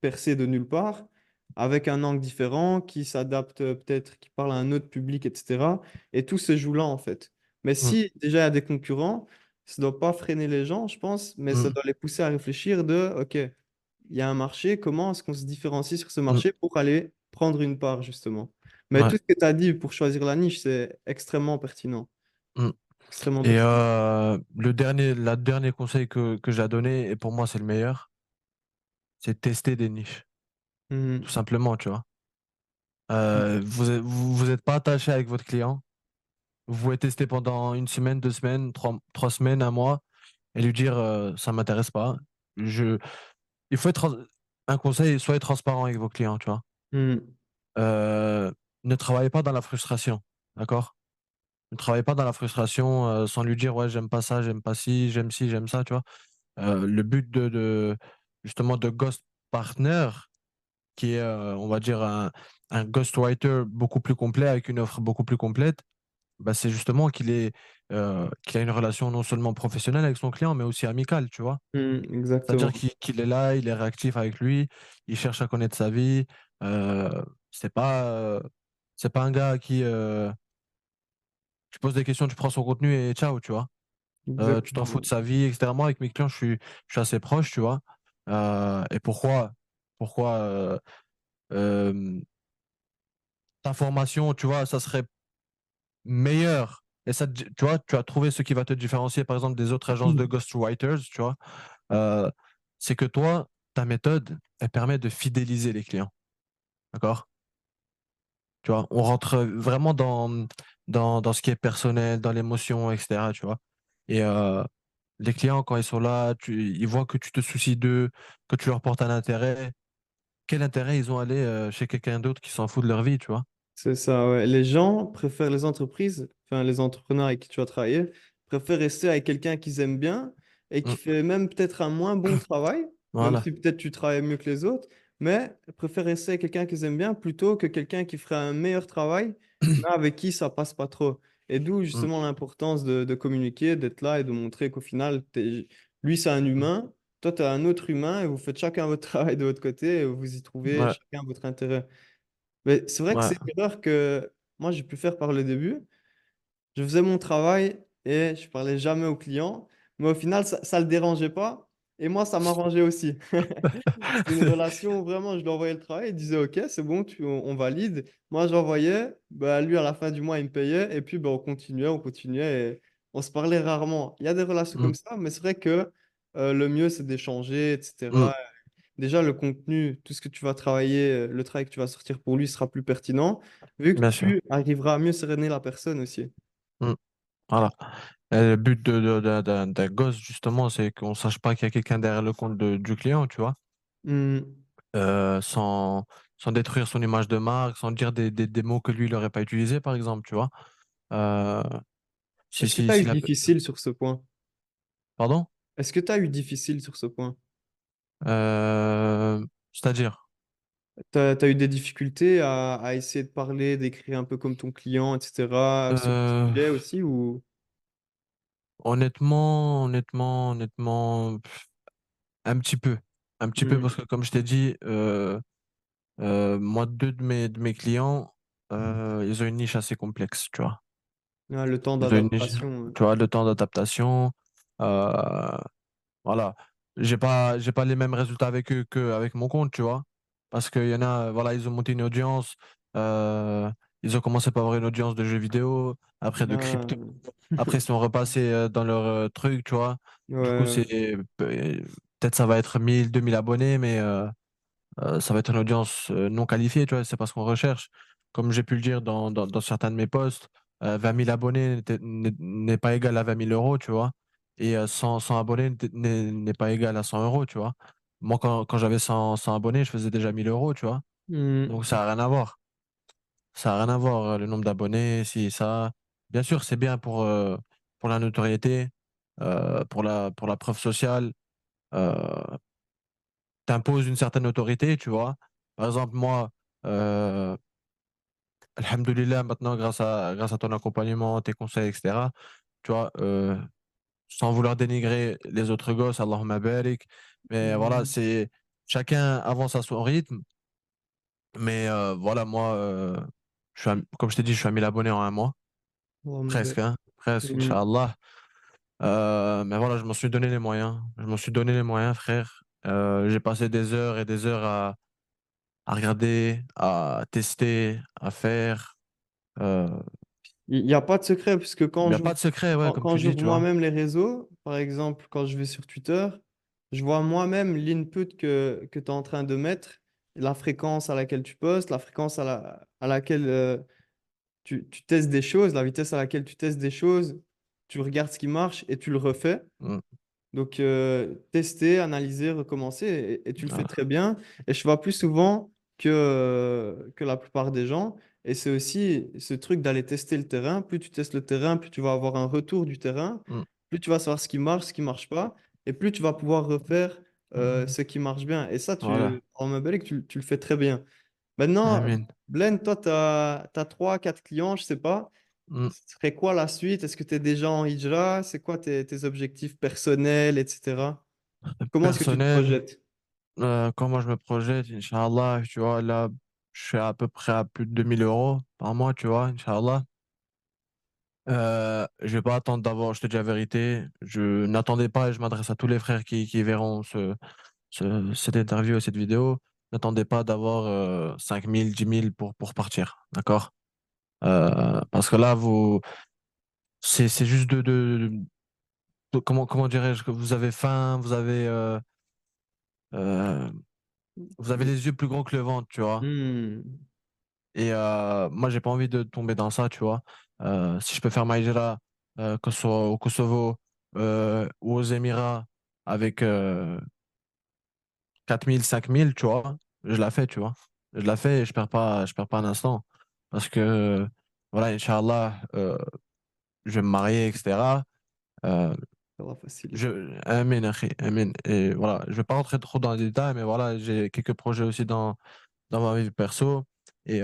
percer de nulle part, avec un angle différent, qui s'adapte peut-être, qui parle à un autre public, etc. Et tout se joue là, en fait. Mais mmh, si déjà il y a des concurrents, ça ne doit pas freiner les gens, je pense, mais ça mmh, doit les pousser à réfléchir de, OK, il y a un marché, comment est-ce qu'on se différencie sur ce mmh, marché pour aller prendre une part, justement. Mais ouais, tout ce que tu as dit pour choisir la niche, c'est extrêmement pertinent. mmh. Extrêmement Et pertinent. la dernier conseil que j'ai à donner, et pour moi c'est le meilleur, c'est tester des niches, tout Mhm. simplement, tu vois. Vous êtes pas attaché avec votre client, vous pouvez tester pendant une semaine, 2 semaines, trois semaines, un mois, et lui dire, ça m'intéresse pas. Je il faut être un conseil, soyez transparent avec vos clients, tu vois? Mhm. Heu, Ne travaillez pas dans la frustration, d'accord? Ne travaillez pas dans la frustration, sans lui dire: «Ouais, j'aime pas ça, j'aime pas ci, j'aime ça», tu vois? Le but de justement de Ghost Partner, qui est, on va dire un ghostwriter beaucoup plus complet, avec une offre beaucoup plus complète, bah, c'est justement qu'il a une relation non seulement professionnelle avec son client, mais aussi amicale, tu vois? Mhm. C'est-à-dire Exactement. qu'il est là, il est réactif avec lui, il cherche à connaître sa vie, heu, c'est pas, c'est pas un gars à qui, tu poses des questions, tu prends son contenu et ciao, tu vois? Tu t'en fous de Exactement. sa vie et cetera. Moi, avec mes clients, je suis assez proche, tu vois? Et pourquoi, hem, ta formation, tu vois, ça serait meilleur, et ça te di tu vois, tu as trouvé ce qui va te différencier, par exemple, des autres agences de Mhm. ghostwriters, tu vois? Heu, c'est que toi, ta méthode, elle permet de fidéliser les clients, d'accord? Tu vois? On rentre vraiment dans ce qui est personnel, dans l'émotion et cetera, tu vois? Et les clients, quand ils sont là, ils voient que tu te soucies d'eux, que tu leur portes un intérêt. Quel intérêt ils ont à aller, chez quelqu'un d'autre qui s'en fout de leur vie, tu vois? C'est ça, ouais. Les gens préfèrent les entreprises, enfin les entrepreneurs avec qui tu vas travailler, préfèrent rester avec quelqu'un qu'ils aiment bien et qui Mmh, fait même peut-être un moins bon travail, même voilà. si peut-être tu travailles mieux que les autres, mais préfèrent rester avec quelqu'un qu'ils aiment bien plutôt que quelqu'un qui ferait un meilleur travail, mais avec qui ça passe pas trop. Et d'où Mmh, justement l'importance de communiquer, d'être là et de montrer qu'au final, lui c'est un mmh, humain, toi tu es un autre humain et vous faites chacun votre travail de votre côté et vous y trouvez ouais, chacun votre intérêt. Mais c'est vrai que ouais. c'est une erreur que moi j'ai pu faire par le début. Je faisais mon travail et je parlais jamais aux clients, mais au final ça le dérangeait pas et moi ça m'arrangeait aussi. C'était une relation où vraiment je lui envoyais le travail, il disait OK, c'est bon, on valide. Moi j'envoyais, bah, lui à la fin du mois il me payait et puis bah, on continuait et on se parlait rarement. Il y a des relations Mmh, comme ça, mais c'est vrai que le mieux c'est d'échanger, mmh, etc. Déjà, le contenu, tout ce que tu vas travailler, le travail que tu vas sortir pour lui sera plus pertinent, vu que bien sûr. tu arriveras à mieux cerner la personne aussi. Mmh, voilà. Et le but d'un ghost, justement, c'est qu'on sache pas qu'il y a quelqu'un derrière le compte du client, tu vois? Hmm. Sans détruire son image de marque, sans dire des mots que lui, il n'aurait pas utilisés, par exemple, tu vois? Heu, si Est-ce que si tu as si eu la pe difficile sur ce point? Pardon? Est-ce que tu as eu difficile sur ce point? C'est-à-dire? Tu as eu des difficultés à essayer de parler, d'écrire un peu comme ton client, etc., sur le Heu, sujet aussi, ou... honnêtement, un petit peu Hmm. parce que comme je t'ai dit, moi 2 de mes clients, ils ont une niche assez complexe, tu vois? Ah, le temps Ils ont une niche, d'adaptation. tu vois? Le temps d'adaptation, heu voilà. J'ai pas les mêmes résultats avec eux qu'avec mon compte, tu vois? Parce qu'il y en a, voilà, ils ont monté une audience, heu, ils ont commencé par avoir une audience de jeux vidéo, après de Ah. crypto, après ils sont repassés, dans leur, truc, tu vois? Du coup, Ouais. peut-être ça va être 1 000 2 000 abonnés, mais ça va être une audience, non qualifiée, tu vois? C'est pas ce qu'on recherche. Comme j'ai pu le dire dans certains de mes posts, 20 000 abonnés n'est pas égal à 20 000 €, tu vois? Et 100 abonnés n'est pas égal à 100 €, tu vois? Moi, quand j'avais 100 abonnés, je faisais déjà 1 000 €, tu vois? Hmm. Donc ça a rien à voir. Ça a rien à voir, le nombre d'abonnés, ci, ça. Bien sûr, c'est bien pour la notoriété, pour la preuve sociale, heu tu imposes une certaine autorité, tu vois? Par exemple, moi, heu, alhamdoulilah, maintenant, grâce à ton accompagnement, tes conseils, etc., tu vois, sans vouloir dénigrer les autres gosses, Allahumma barik, mais voilà, Mhm. c'est chacun avance à son rythme, mais voilà, moi, comme je t'ai dit, je suis à 1000 abonnés en un mois, Allahumma presque, barik. hein, presque, Mhm. Inch'Allah. Mais voilà, je m'en suis donné les moyens. Je m'en suis donné les moyens, frère. J'ai passé des heures et des heures à regarder, à tester, à faire. Euh, Il n'y a pas de secret, puisque Il n'y a pas de secret, ouais, comme quand tu dis, j'ouvre tu vois. moi-même les réseaux, par exemple, quand je vais sur Twitter, je vois moi-même l'input que tu es en train de mettre, la fréquence à laquelle tu postes, la fréquence à laquelle tu testes des choses, la vitesse à laquelle tu testes des choses, tu regardes ce qui marche et tu le refais. Mm, Donc, tester, analyser, recommencer, et tu le fais voilà. très bien. Et je vois plus souvent que la plupart des gens. Et c'est aussi ce truc d'aller tester le terrain. Plus tu testes le terrain, plus tu vas avoir un retour du terrain, Mm, plus tu vas savoir ce qui marche pas, et plus tu vas pouvoir refaire ce qui marche bien. Et ça, voilà. en Mobile, tu le fais très bien. Maintenant, Amen. Blaine, toi, tu as 3, 4 clients, je sais pas. Mm. Ce serait quoi la suite? Est-ce que tu es déjà en hijra? C'est quoi tes objectifs personnels, etc. Comment est-ce que tu te Personnel, projettes? comment je me projette, Inch'Allah, tu vois, là, je suis à peu près à plus de 2000 € par mois, tu vois, Inch'Allah. Je vais pas attendre d'avoir, je te dis la vérité, je n'attendais pas et je m'adresse à tous les frères qui verront cette interview et cette vidéo. N'attendez pas d'avoir 5 000, 10 000 pour partir, d'accord? Parce que là, c'est juste comment dirais-je, que vous avez faim, euh, vous avez les yeux plus gros que le ventre, tu vois? Hmm. Et moi, j'ai pas envie de tomber dans ça, tu vois? Si je peux faire ma hijra, que ce soit au Kosovo ou aux Émirats, avec 4 000, 5 000, tu vois, je la fais, tu vois. Je la fais et je perds pas un instant. Parce que, voilà, Inch'Allah, je vais me marier, etc. Euh, Ça va faciliter. Amen, akhi, amen. Et voilà, je vais pas rentrer trop dans les détails, mais voilà, j'ai quelques projets aussi dans ma vie perso. Et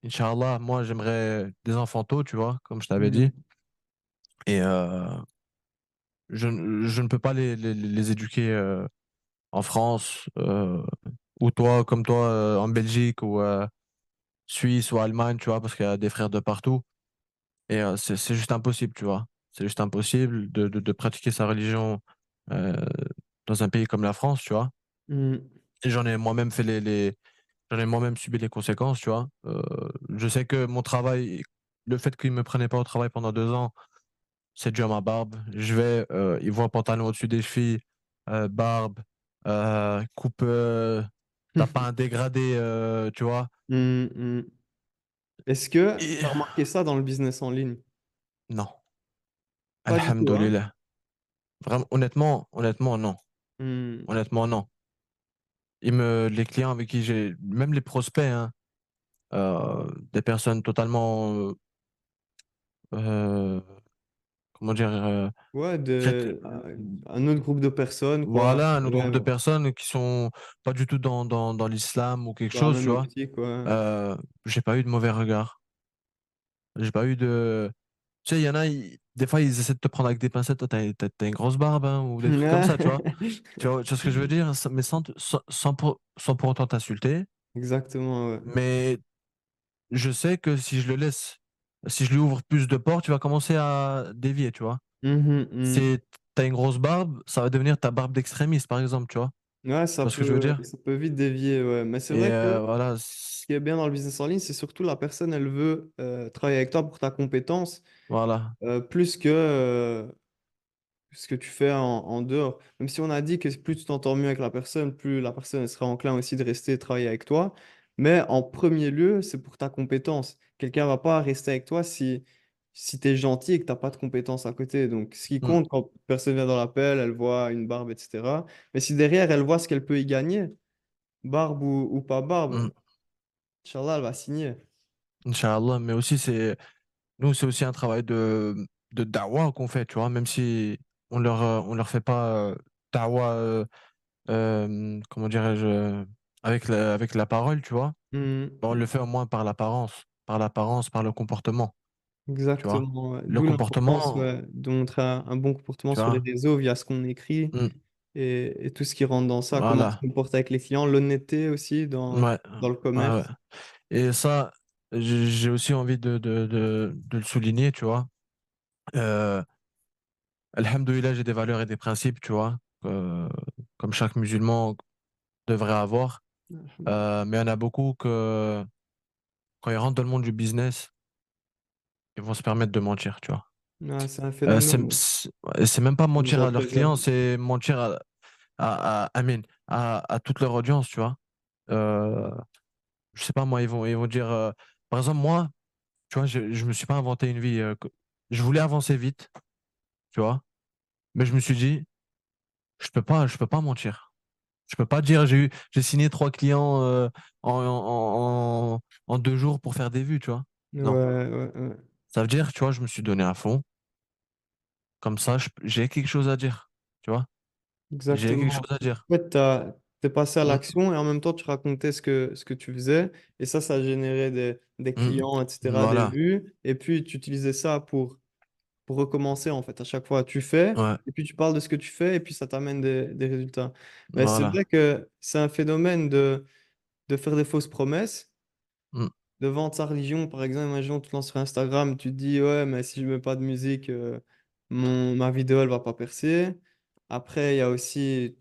Inch'Allah, moi, j'aimerais des enfants tôt, tu vois, comme je t'avais dit. Hmm. Et je ne peux pas les éduquer en France, ou toi, comme toi, en Belgique, ou Suisse ou Allemagne, tu vois, parce qu'il y a des frères de partout. Et c'est juste impossible, tu vois. C'est juste impossible de pratiquer sa religion euh, dans un pays comme la France, tu vois. Hmm. Et j'en ai moi-même fait j'en ai moi-même subi les conséquences, tu vois. Je sais que mon travail, le fait qu'ils me prenaient pas au travail pendant 2 ans, c'est dû à ma barbe. Ils voient pantalon au-dessus des chevilles, barbe, coupe, t'as pas un dégradé, tu vois. Hmm, hmm. Est-ce que tu Et as remarqué ça dans le business en ligne? non, Pas du tout, hein? alhamdoulilah. Vraiment, honnêtement, non. Hmm. Honnêtement, non. Les clients avec qui même les prospects, hein, des personnes totalement, euh, comment dire, Ouais, crét- un autre groupe de personnes, quoi. voilà, un autre Ouais, groupe de personnes qui sont pas du tout dans l'islam ou quelque dans la chose, tu même vois. optique, ouais. J'ai pas eu de mauvais regard. J'ai pas eu de, tu sais, il y en a, des fois, ils essaient de te prendre avec des pincettes. Toi, t'as une grosse barbe, hein, ou des trucs comme ça, tu vois. Tu vois ce que je veux dire? Mais sans pour autant t'insulter. Exactement, ouais. Mais je sais que si je lui ouvre plus de portes, tu vas commencer à dévier, tu vois. Mhm, mhm. T'as une grosse barbe, ça va devenir ta barbe d'extrémiste, par exemple, tu vois. Ouais, Tu vois ce que je veux dire? ça peut vite dévier, ouais. Mais c'est Et vrai que voilà, ce qui est bien dans le business en ligne, c'est surtout la personne, elle veut travailler avec toi pour ta compétence, voilà. plus que ce que tu fais en dehors. Même si on a dit que plus tu t'entends mieux avec la personne, plus la personne elle sera enclin aussi de rester travailler avec toi. Mais en premier lieu, c'est pour ta compétence. Quelqu'un va pas rester avec toi si tu es gentil et que tu n'as pas de compétences à côté. Donc, ce qui Mm, compte quand personne vient dans l'appel, elle voit une barbe, etc. Mais si derrière, elle voit ce qu'elle peut y gagner, barbe ou pas barbe, mm. Inch'Allah, elle va signer. Inch'Allah, mais aussi, nous, c'est aussi un travail de dawa qu'on fait, tu vois, même si on leur fait pas dawa, comment dirais-je, avec la parole, tu vois. Mhm. Bah, on le fait au moins par l'apparence, par le comportement, tu vois. Exactement, ouais. Le D'où l'importance, comportement, ouais, de montrer un bon comportement tu sur les vois. réseaux via ce qu'on écrit Mm, et tout ce qui rentre dans ça, comment on se voilà. comporte avec les clients, l'honnêteté aussi Ouais, dans le ouais, ouais. commerce. Et ça, j'ai aussi envie de le souligner, tu vois. Euh, Alhamdoulilah, j'ai des valeurs et des principes, tu vois, comme chaque musulman devrait avoir. Mais il y en a beaucoup que, quand ils rentrent dans le monde du business, ils vont se permettre de mentir, tu vois. Ouais, c'est un phénomène C'est même pas qui nous mentir en à leurs préserve. clients, c'est mentir Amin, à toute leur audience, tu vois. Euh, je sais pas, moi, ils vont dire, par exemple, moi, tu vois, je me suis pas inventé une vie. Je voulais avancer vite, tu vois, mais je me suis dit, je peux pas mentir. Je peux pas dire, j'ai signé 3 clients en 2 jours pour faire des vues, tu vois. Ouais, Non. ouais, ouais. Ça veut dire, tu vois, je me suis donné à fond. Comme ça, j'ai quelque chose à dire, tu vois. J'ai quelque Exactement. chose à dire. En fait, t'es passé à Mm, l'action et en même temps, tu racontais ce que tu faisais. Et ça a généré des mm. clients, etc., des Voilà. vues. Et puis, tu utilisais ça pour recommencer, en fait. À chaque fois, tu fais, Ouais. et puis tu parles de ce que tu fais, et puis ça t'amène des résultats. Mais c'est vrai Voilà. que c'est un phénomène de faire des fausses promesses Mm, de vendre sa religion, par exemple, imaginons, tu te lances sur Instagram, tu te dis, ouais, mais si je mets pas de musique, ma vidéo, elle va pas percer. Après, il y a aussi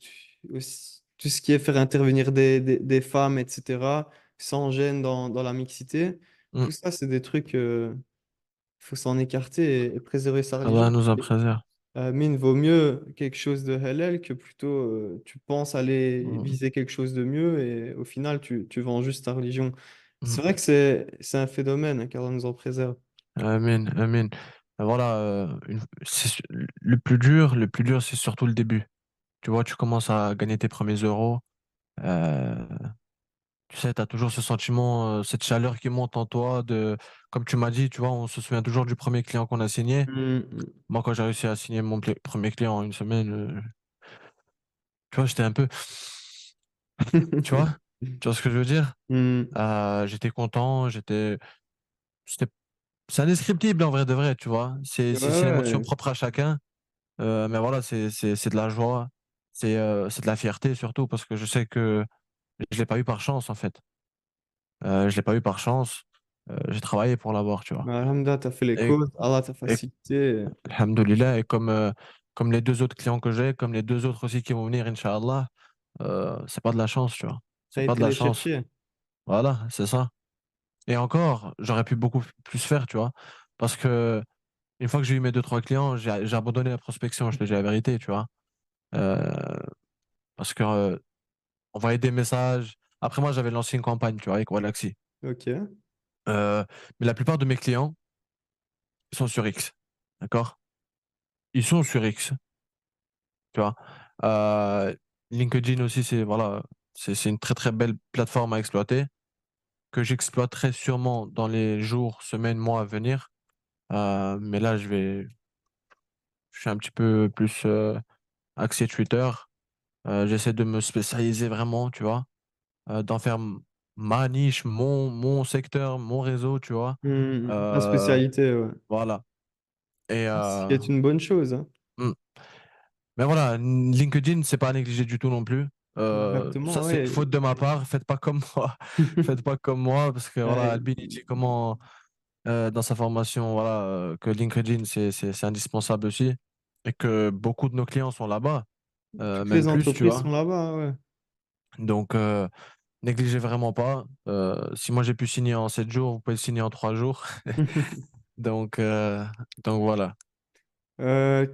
tout ce qui est faire intervenir des femmes, etc., sans gêne dans la mixité. mm. Tout ça, c'est des trucs, faut s'en écarter et préserver sa Allah religion. nous en préserve. Mine vaut mieux quelque chose de halal que plutôt tu penses aller Mm, viser quelque chose de mieux et au final tu vends juste ta religion. C'est mm. vrai que c'est un phénomène, hein, car on nous en préserve. Amen, amen. Voilà, le plus dur, c'est surtout le début. Tu vois, tu commences à gagner tes premiers euros. euh, Tu sais, tu as toujours ce sentiment, cette chaleur qui monte en toi comme tu m'as dit, tu vois, on se souvient toujours du premier client qu'on a signé. Mm. Moi, quand j'ai réussi à signer premier client en une semaine, tu vois, j'étais un peu, tu vois ce que je veux dire? Mm. J'étais content, c'était, c'est indescriptible en vrai de vrai, tu vois. Ouais, C'est une émotion ouais. propre à chacun. Mais voilà, c'est de la joie, c'est de la fierté surtout parce que je sais que je l'ai pas eu par chance en fait. Je l'ai pas eu par chance. J'ai travaillé pour l'avoir, tu vois. Bah, Alhamdoulilah, t'as fait les Et, causes, Allah t'a et facilité. alhamdoulilah, et comme les 2 autres clients que j'ai, comme les 2 autres aussi qui vont venir, Inch'Allah, c'est pas de la chance, tu vois. C'est T'as pas de été la les chance. chercher. Voilà, c'est ça. Et encore, j'aurais pu beaucoup plus faire, tu vois. Parce que une fois que j'ai eu mes 2, 3 clients, j'ai abandonné la prospection, je te dis la vérité, tu vois. Euh, Parce que envoyer des messages. Après, moi, j'avais lancé une campagne, tu vois, avec Wallaxy. Ok. Euh, mais la plupart de mes clients, ils sont sur X. D'accord? Ils sont sur X, tu vois. Euh, LinkedIn aussi, voilà, c'est une très très belle plateforme à exploiter, que j'exploiterai sûrement dans les jours, semaines, mois à venir. Mais là, je suis un petit peu plus axé Twitter. J'essaie de me spécialiser vraiment, tu vois, d'en faire ma niche, mon secteur, mon réseau, tu vois. Ta Euh, spécialité, ouais. voilà. Et Ce qui est une bonne chose, hein. mm. Mais voilà, LinkedIn, c'est pas à négliger du tout non plus. Ça, Exactement, c'est une ouais. faute de ma part. Faites pas comme moi. Faites pas comme moi, parce que voilà, Ouais, Albin, il dit comment, dans sa formation, voilà, que LinkedIn, c'est indispensable aussi. Et que beaucoup de nos clients sont là-bas, toutes même les plus, tu entreprises sont vois. là-bas, ouais. Donc, négligez vraiment pas. Si moi j'ai pu signer en 7 jours, vous pouvez le signer en 3 jours. Donc, euh, donc voilà.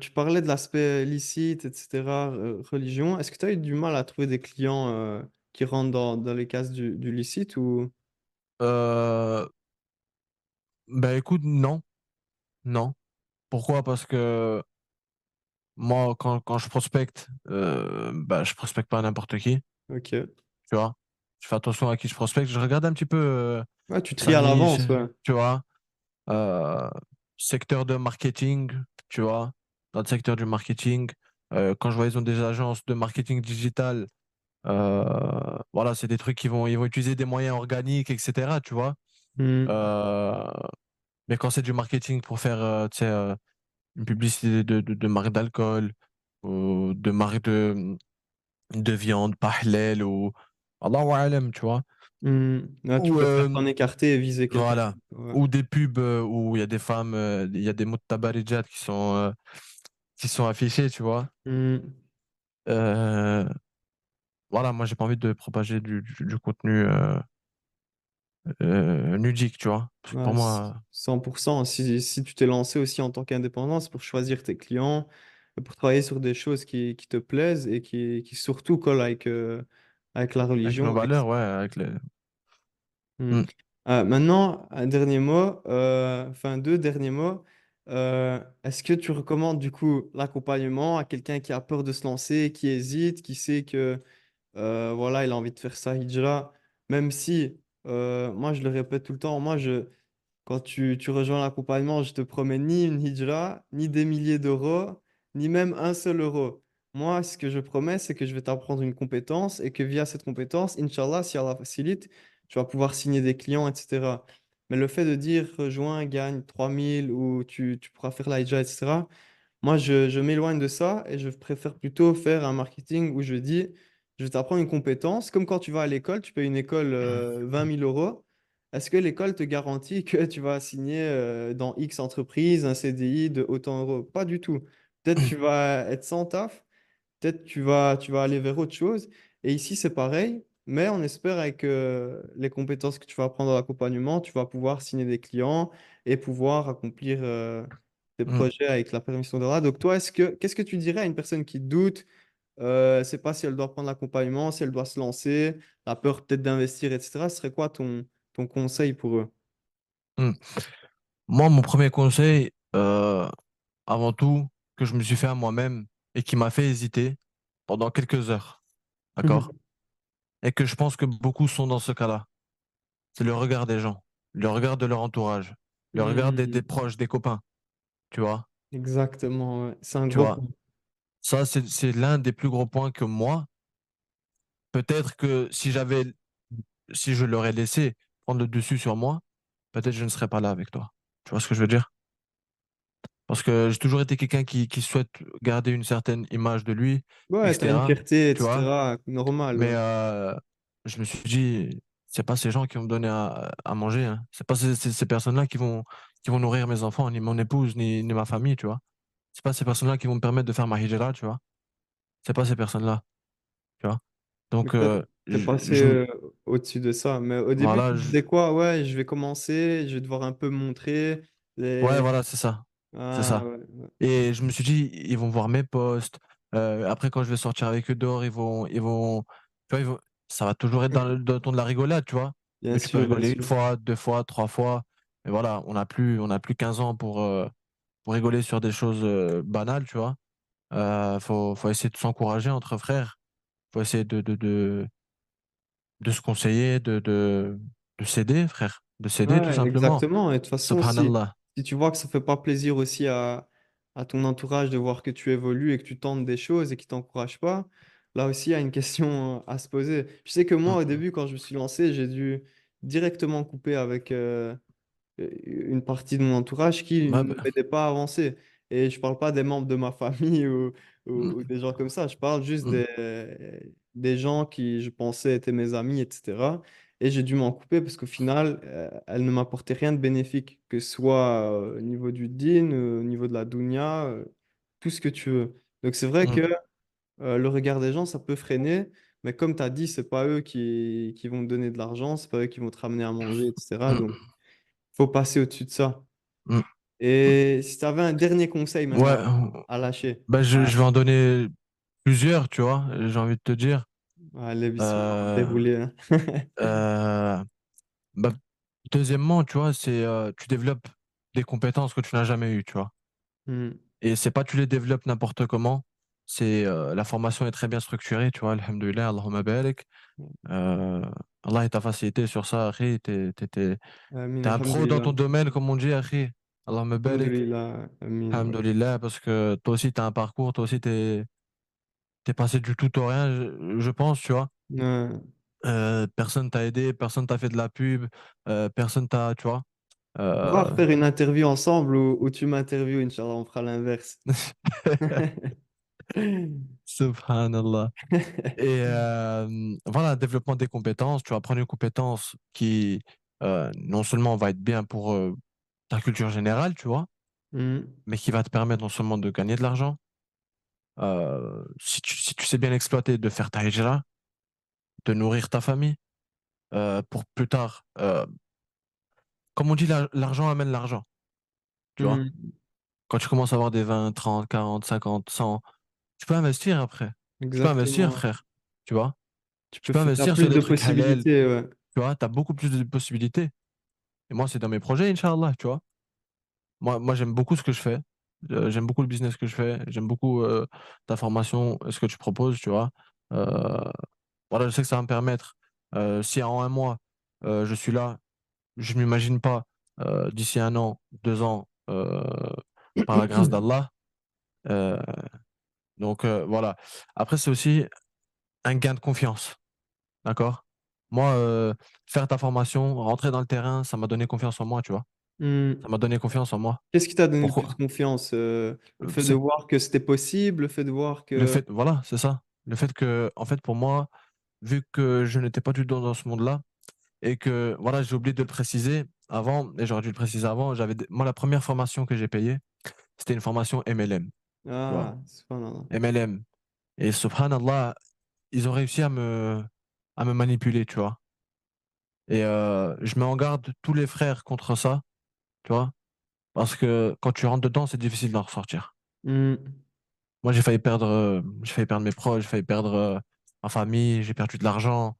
Tu parlais de l'aspect licite, etc., religion. Est-ce que tu as eu du mal à trouver des clients qui rentrent dans les cases du licite ou... Euh, Ben écoute, non, non. Pourquoi? Parce que moi, quand je prospecte, bah, je prospecte pas à n'importe qui, Ok. tu vois. Je fais attention à qui je prospecte. Je regarde un petit peu Ouais, tu tries sa à niche, l'avance, ouais. tu vois. Euh, Secteur de marketing, tu vois. Dans le secteur du marketing, quand je vois ils ont des agences de marketing digital, Voilà, c'est des trucs ils vont utiliser des moyens organiques, et cetera, tu vois? Hmm. Heu, mais quand c'est du marketing pour faire, tu sais, une publicité de marque d'alcool ou de marque de viande, pas halal ou Allahu a'lam, tu vois? Hmm. Là, tu Ou, préfères t'en écarter et viser quelqu'un voilà, d'autre. Ouais. ou des pubs, où il y a des femmes, il y a des mutabarijat qui sont affichés, tu vois? Hmm. Heu, voilà, moi j'ai pas envie de propager du contenu, nudique, tu vois? Parce que Ouais, pour moi 100%. Si tu t'es lancé aussi en tant qu'indépendant, c'est pour choisir tes clients, pour travailler sur des choses qui te plaisent et qui surtout collent avec la avec nos religion. valeurs, ouais, avec les Hmm. mmh, Maintenant, un dernier mot, enfin deux derniers mots. Est-ce que tu recommandes du coup l'accompagnement à quelqu'un qui a peur de se lancer, qui hésite, qui sait que voilà, il a envie de faire sa hijra, même si, moi je le répète tout le temps, quand tu rejoins l'accompagnement, je te promets ni une hijra, ni des milliers d'euros, ni même un seul euro. Moi, ce que je promets, c'est que je vais t'apprendre une compétence et que via cette compétence, Inch'Allah, si Allah facilite, tu vas pouvoir signer des clients, etc. Mais le fait de dire rejoins, gagne 3000 ou tu pourras faire la hijra, etc. Moi, je m'éloigne de ça et je préfère plutôt faire un marketing où je dis, je vais t'apprendre une compétence. Comme quand tu vas à l'école, tu payes une école 20 000 euros. Est-ce que l'école te garantit que tu vas signer dans X entreprise un CDI de autant d'euros? Pas du tout. Peut-être tu vas être sans taf, peut-être tu vas aller vers autre chose. Et ici, c'est pareil, mais on espère avec les compétences que tu vas apprendre dans l'accompagnement, tu vas pouvoir signer des clients et pouvoir accomplir tes mmh, projets avec la permission d'Allah. Donc toi, qu'est-ce que tu dirais à une personne qui doute, sait pas si elle doit prendre l'accompagnement, si elle doit se lancer, la peur peut-être d'investir, etc. Ce serait quoi ton conseil pour eux? mmh. Moi, mon premier conseil, avant tout, que je me suis fait à moi-même et qui m'a fait hésiter pendant quelques heures, d'accord? Et que je pense que beaucoup sont dans ce cas-là. C'est le regard des gens, le regard de leur entourage, le regard des Hmm, proches, des copains, tu vois? exactement, ouais. C'est un Tu gros vois? point. Ça, c'est l'un des plus gros points que moi, peut-être que si je l'aurais laissé prendre le dessus sur moi, peut-être je ne serais pas là avec toi. Tu vois ce que je veux dire? Parce que j'ai toujours été quelqu'un qui souhaite garder une certaine image de lui, et Ouais, t'as une cetera, fierté, tu vois? etc. Normal, Mais ouais. je me suis dit: «C'est pas ces gens qui vont me donner à manger, hein. C'est pas ces personnes-là qui vont nourrir mes enfants, ni mon épouse, ni ma famille», tu vois? C'est pas ces personnes-là qui vont me permettre de faire ma hijra, tu vois? C'est pas ces personnes-là, tu vois? Mais Donc t'es passé je me au-dessus de ça. Mais au début, tu voilà, te disais quoi? Ouais, je vais commencer, je vais devoir un peu me montrer ouais, les. voilà, c'est ça, c'est Ah, ça. ouais, ouais. Et je me suis dit: «Ils vont voir mes posts, après quand je vais sortir avec eux dehors, tu vois, ça va toujours être dans le ton de la rigolade, tu vois? Bien Mais tu peux sûr, bien rigoler une sûr. fois, 2 fois, 3 fois, mais voilà, on n'a plus 15 ans pour rigoler sur des choses, banales, tu vois? Faut essayer de s'encourager entre frères, faut essayer de se conseiller, de s'aider frère, de s'aider tout Ouais, simplement. exactement. Et de toute façon, si, Subhanallah. si tu vois que ça fait pas plaisir aussi à ton entourage de voir que tu évolues et que tu tentes des choses et qu'ils t'encouragent pas, là aussi, il y a une question à se poser. Je sais que moi, Mmh. au début, quand je me suis lancé, j'ai dû directement couper avec une partie de mon entourage qui Ouais, ne bah, m'aidait pas à avancer. Et je parle pas des membres de ma famille ou mmh, des gens comme ça, je parle juste mmh, des gens qui je pensais étaient mes amis, etc. Et j'ai dû m'en couper parce qu'au final, elles ne m'apportaient rien de bénéfique, que ce soit au niveau du din, au niveau de la dunya, tout ce que tu veux. Donc c'est vrai mmh, que le regard des gens, ça peut freiner, mais comme tu as dit, c'est pas eux qui vont te donner de l'argent, c'est pas eux qui vont te ramener à manger, etc. Donc mmh, faut passer au-dessus de ça. mmh. Et si tu avais un dernier conseil Ouais, maintenant à lâcher, bah, ah, je vais en donner plusieurs, tu vois? J'ai envie de te dire. allez, bismillah, on va Heu dérouler, hein. heu, bah, deuxièmement, tu vois, c'est, tu développes des compétences que tu n'as jamais eues, tu vois? Hmm. Et c'est pas tu les développes n'importe comment, c'est, la formation est très bien structurée, tu vois? Alhamdoulilah, Allahumma barik. Heu, Allah il t'a facilité sur ça, akhi, Amin, tu un pro dans alhamdulillah. ton domaine, comme on dit, akhi. Allahumma barik. Alhamdulillah, amin, ouais. Alhamdoulilah, parce que toi aussi tu as un parcours, toi aussi tu es passé du tout au rien, je pense, tu vois? Ouais. Personne t'a aidé, personne t'a fait de la pub, personne t'a, tu vois. On va Euh, refaire une interview ensemble où tu m'interviews, Inch'Allah, on fera l'inverse. Subhanallah. Et voilà, développement des compétences. Tu vas prendre une compétence qui non seulement va être bien pour ta culture générale, tu vois, Hmm. mais qui va te permettre non seulement de gagner de l'argent, si tu sais bien exploiter, de faire ta hijra, de nourrir ta famille, pour plus tard. Comme on dit, l'argent amène l'argent, tu vois. Hmm. Quand tu commences à avoir des 20, 30, 40, 50, 100, tu peux investir après. Tu peux investir, Exactement. frère, tu vois. Tu Tu peux peux faire, t'as investir sur plus des de trucs halal, possibilités, ouais. tu vois. Tu as beaucoup plus de possibilités. Et moi, c'est dans mes projets, Inch'Allah, tu vois. Moi j'aime beaucoup ce que je fais. J'aime beaucoup le business que je fais. J'aime beaucoup ta formation, ce que tu proposes, tu vois. Euh, voilà, je sais que ça va me permettre, si en un mois, je suis là, je m'imagine pas d'ici un an, 2 ans, par la grâce d'Allah. Euh, donc voilà. Après, c'est aussi un gain de confiance, d'accord? Moi, faire ta formation, rentrer dans le terrain, ça m'a donné confiance en moi, tu vois. Ça Hmm. m'a donné confiance en moi. Qu'est-ce qui t'a donné le plus Pourquoi? confiance? Le fait de C'est voir que c'était possible, le fait de voir le que... fait, voilà, c'est ça. Le fait que, en fait, pour moi, vu que je n'étais pas du tout dans ce monde-là et que, voilà, j'ai oublié de le préciser avant, et j'aurais dû le préciser avant, moi, la première formation que j'ai payée, c'était une formation MLM, tu vois. Ah, subhanallah. MLM. Et subhanallah, ils ont réussi à me manipuler, tu vois. Et je mets en garde tous les frères contre ça, tu vois. Parce que quand tu rentres dedans, c'est difficile d'en ressortir. Hmm. Moi, j'ai failli perdre mes proches, j'ai failli perdre ma famille, j'ai perdu de l'argent.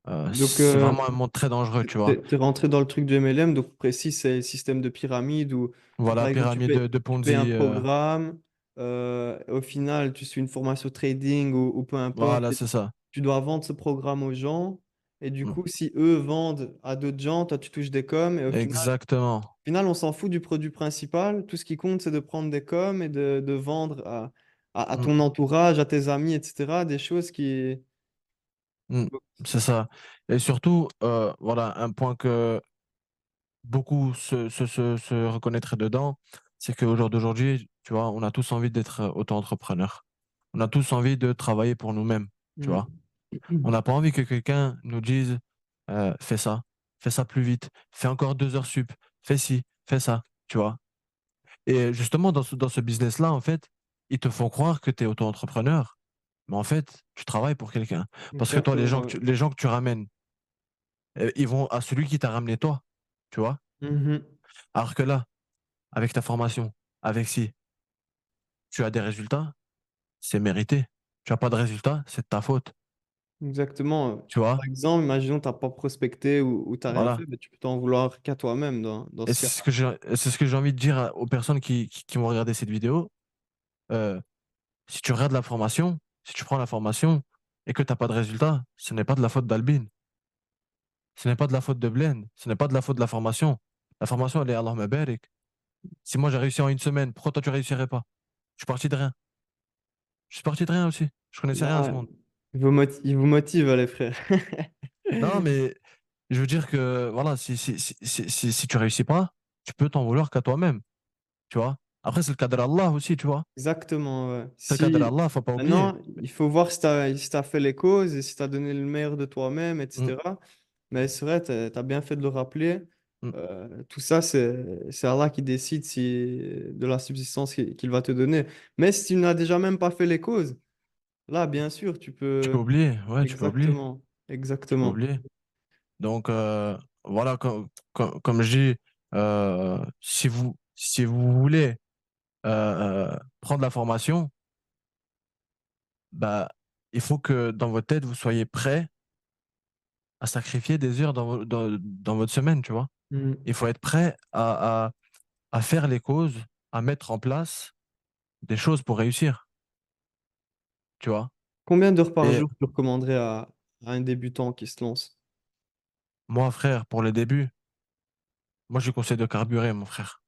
Donc, C'est vraiment un monde très dangereux, tu vois. t'es rentré dans le truc du MLM, donc précis, c'est le système de pyramide où, par Voilà, exemple, pyramide de tu payes un Ponzi, programme, au final, tu suis une formation trading ou peu importe, voilà, et c'est ça. tu dois vendre ce programme aux gens, et du Mm. coup, si eux vendent à d'autres gens, toi, tu touches des coms, et Exactement. au final, on s'en fout du produit principal, tout ce qui compte, c'est de prendre des coms et de vendre à Mm, ton entourage, à tes amis, etc., des choses qui... mm. C'est ça. Et surtout, voilà, un point que beaucoup se reconnaîtraient dedans, c'est qu'au jour d'aujourd'hui, tu vois, on a tous envie d'être auto-entrepreneur. On a tous envie de travailler pour nous-mêmes, tu vois. Hmm. On n'a pas envie que quelqu'un nous dise fais ça plus vite, fais encore 2 heures sup, fais ci, fais ça, tu vois. Et justement, dans ce business-là, en fait, ils te font croire que tu es auto-entrepreneur, mais en fait, tu travailles pour quelqu'un. Parce que toi, Exactement. Ouais. les gens que tu ramènes, ils vont à celui qui t'a ramené toi, tu vois. Mhm. Alors que là, avec ta formation, avec si tu as des résultats, c'est mérité. Tu as pas de résultats, c'est de ta faute, Exactement. tu vois. Par exemple, imaginons que tu n'as pas prospecté ou tu n'as rien Voilà. fait, mais tu peux t'en vouloir qu'à toi-même dans Et ce cas. c'est ce que j'ai envie de dire aux personnes qui vont regarder cette vidéo. Euh, Si tu regardes la formation, si tu prends la formation et que tu as pas de résultat, ce n'est pas de la faute d'Albin, ce n'est pas de la faute de Blaine, ce n'est pas de la faute de la formation. La formation, elle est Allah barik. Si moi j'ai réussi en une semaine, pourquoi toi tu réussirais pas? Je suis parti de rien. Je suis parti de rien aussi. Je connaissais rien à ce Non, monde. il vous motive, les frères. Non, mais je veux dire que voilà, si tu réussis pas, tu peux t'en vouloir qu'à toi-même, tu vois. Après, c'est le cadre d'Allah aussi, tu vois. Exactement, ouais. C'est le cadre Si d'Allah, faut pas oublier. maintenant, il faut voir si t'as fait les causes et si tu as donné le meilleur de toi-même, Mm, etc. Mais c'est vrai, tu as bien fait de le rappeler. mm. Tout ça, c'est Allah qui décide de la subsistance qu'il va te donner. Mais si tu n'as déjà même pas fait les causes, là, bien sûr, tu Tu peux peux. oublier, ouais, tu peux oublier, Exactement, tu peux exactement. oublier. Donc, voilà, comme je dis, si vous voulez prendre la formation, bah, il faut que dans votre tête, vous soyez prêt à sacrifier des heures dans votre semaine, tu vois. Mm. Il faut être prêt à faire les causes, à mettre en place des choses pour réussir, tu vois. Combien d'heures par Et jour tu recommanderais à un débutant qui se lance? moi, frère, pour le début, moi, je lui conseille de carburer, mon frère.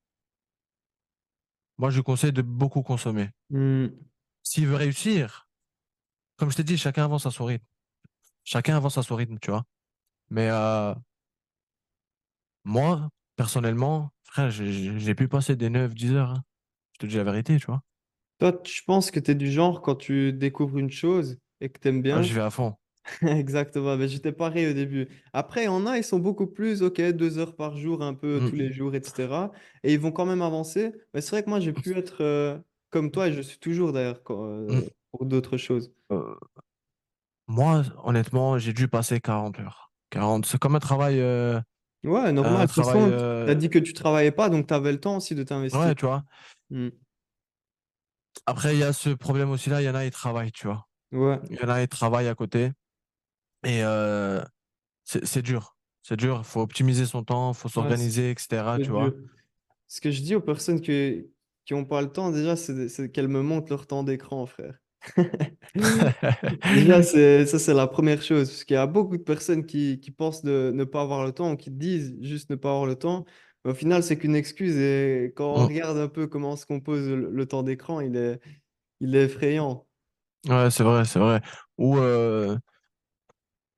Moi, je lui conseille de beaucoup consommer. Mm. S'il veut réussir, comme je t'ai dit, chacun avance à son rythme. chacun avance à son rythme, tu vois. Mais moi, personnellement, frère, j'ai pu passer des 9 10 heures, hein. Je te dis la vérité, tu vois. Toi, je pense que tu es du genre, quand tu découvres une chose et que tu aimes Ah, bien, j'y vais à fond. exactement, mais j'étais pareil au début. Après, il y en a, ils sont beaucoup plus, ok, 2 heures par jour, un peu tous Mm, les jours, etc. Et ils vont quand même avancer. Mais c'est vrai que moi, j'ai pu être comme toi, et je suis toujours d'ailleurs mm. pour d'autres choses. Euh, Moi, honnêtement, j'ai dû passer 40 heures. 40, c'est comme Ouais, normal. un De toute travail, façon, tu as dit que tu travaillais pas, donc tu avais le temps aussi de t'investir. ouais, tu vois. Hmm. Après, il y a ce problème aussi là, il y en a, ils travaillent, tu vois. Ouais, Il y en a, ils travaillent à côté. Et c'est dur. C'est dur. Il faut optimiser son temps, il faut ouais, s'organiser, etc., c'est tu vois. dur. Ce que je dis aux personnes qui ont pas le temps, déjà, c'est qu'elles me montrent leur temps d'écran, frère. Déjà, ça, c'est la première chose. Parce qu'il y a beaucoup de personnes qui pensent de ne pas avoir le temps ou qui disent juste ne pas avoir le temps. Mais au final, c'est qu'une excuse. Et quand on Mm. regarde un peu comment se compose le temps d'écran, il est effrayant Ouais, c'est vrai, c'est vrai. Ou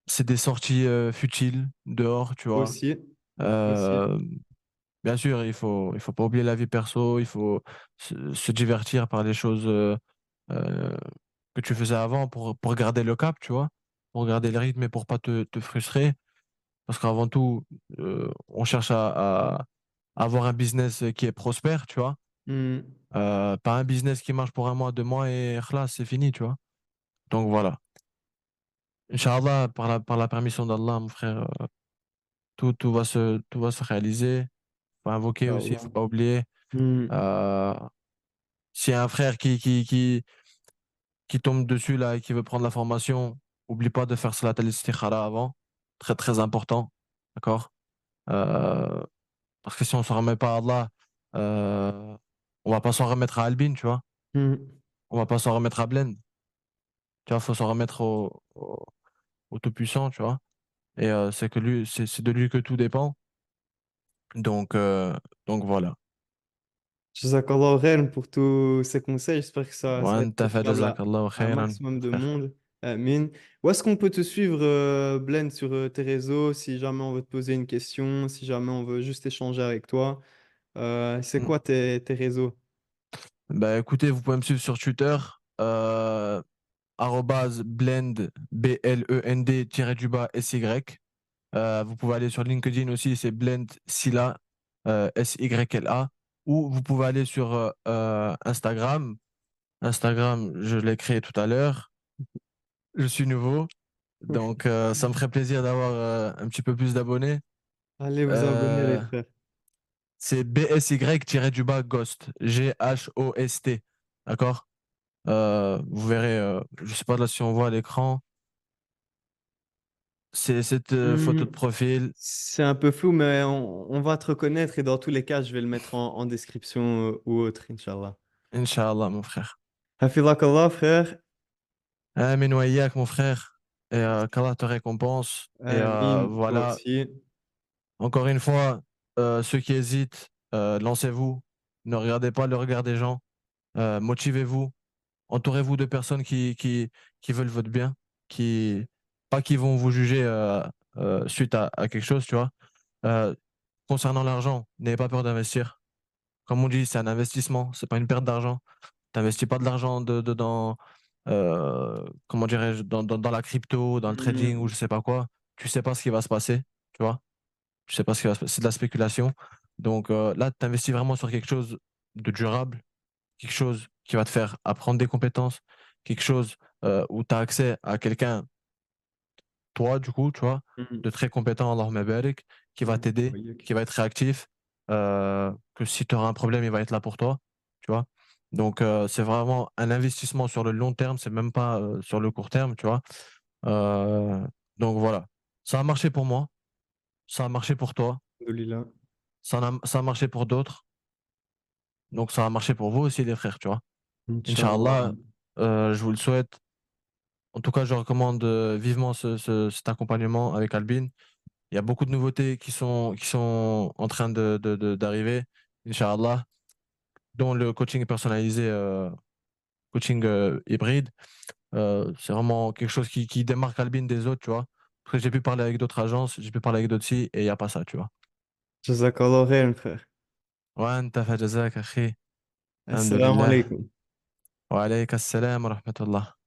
c'est des sorties futiles dehors, tu vois. aussi. Aussi. Euh, Bien sûr, il faut pas oublier la vie perso, il faut se divertir par les choses euh, que tu faisais avant pour garder le cap, tu vois, pour garder le rythme et pour pas te frustrer. Parce qu'avant tout, on cherche à avoir un business qui est prospère, tu vois. Hmm. Pas un business qui marche pour un mois, 2 mois et khlas, c'est fini, tu vois. Donc voilà. Inch'Allah, par la permission d'Allah, mon frère, tout va se réaliser. Faut invoquer aussi, il Inch'Allah. faut pas oublier. Hmm. Euh, S'il y a un frère qui tombe dessus là et qui veut prendre la formation, oublie pas de faire salat al-istikhara avant. Très, très important. D'accord? Euh, Parce que si on s'en remet pas à Allah, euh, on va pas s'en remettre à Albin, tu vois. Hmm. On va pas s'en remettre à Blend. Tu vois, faut s'en remettre au Tout-Puissant, tu vois. Et c'est que lui, c'est de lui que tout dépend. Donc, euh, donc voilà. Jazakallah khairan pour tous ces conseils. J'espère que ça Wa va être anta fa fiable jazakallahu à un khairan, maximum mon de frère. monde. Amin. Où est-ce qu'on peut te suivre, Blend, sur tes réseaux, si jamais on veut te poser une question, si jamais on veut juste échanger avec toi? C'est Mm. quoi tes réseaux? Bah écoutez, vous pouvez me suivre sur Twitter, arrobase blend, B-L-E-N-D, tiré du bas, S-Y. Vous pouvez aller sur LinkedIn aussi, c'est Blend Silla, S-Y-L-A. Ou vous pouvez aller sur Instagram. Instagram, je l'ai créé tout à l'heure. Je suis nouveau. Donc, ça me ferait plaisir d'avoir un petit peu plus d'abonnés. Allez vous abonner, les Euh, frères. c'est BSY-du-bas Ghost. Ghost. D'accord? Vous verrez, je sais pas là si on voit à l'écran, c'est cette photo Hmm, de profil. c'est un peu flou, mais on va te reconnaître et dans tous les cas, je vais le mettre en description ou autre, Inch'Allah. Inch'Allah, mon frère. Hafizakallah, frère. Amin wa iyyak, mon frère. Et qu'Allah te récompense. Et Amin, toi voilà, aussi. encore une fois, ceux qui hésitent, lancez-vous. Ne regardez pas le regard des gens. Motivez-vous. Entourez-vous de personnes qui veulent votre bien, qui, pas qui vont vous juger suite à quelque chose, tu vois. Euh, Concernant l'argent, n'ayez pas peur d'investir. Comme on dit, c'est un investissement, c'est pas une perte d'argent. T'investis pas de l'argent dans, comment dirais-je, dans la crypto, dans le trading ou Hmm. je sais pas quoi. Tu sais pas ce qui va se passer, tu vois. Tu sais pas ce qui va se passer. C'est de la spéculation. Donc là, tu investis vraiment sur quelque chose de durable, quelque chose qui va te faire apprendre des compétences, quelque chose où tu as accès à quelqu'un, toi, du coup, tu vois, Hmm. de très compétent, Allahumma barik, qui va Amin, t'aider, wa iyyak. qui va être réactif, que si tu auras un problème, il va être là pour toi, tu vois. Donc, c'est vraiment un investissement sur le long terme, c'est même pas sur le court terme, tu vois. Euh, donc, voilà. Ça a marché pour moi, ça a marché pour toi, Alhamdulillah. ça a marché pour d'autres, donc ça a marché pour vous aussi, les frères, tu vois. Inch'Allah. Inch'Allah, je vous le souhaite. En tout cas, je recommande vivement cet accompagnement avec Albin. Il y a beaucoup de nouveautés qui sont en train d'arriver, Inch'Allah, dont le coaching personnalisé, coaching hybride. C'est vraiment quelque chose qui démarque Albin des autres, tu vois? Parce que j'ai pu parler avec d'autres agences, j'ai pu parler avec d'autres filles et il y a pas ça, tu vois? Jazakallah khair, frère. وأنت فجزاك أخي. الحمد Assalamu لله. alaikum. وعليك السلام ورحمة الله.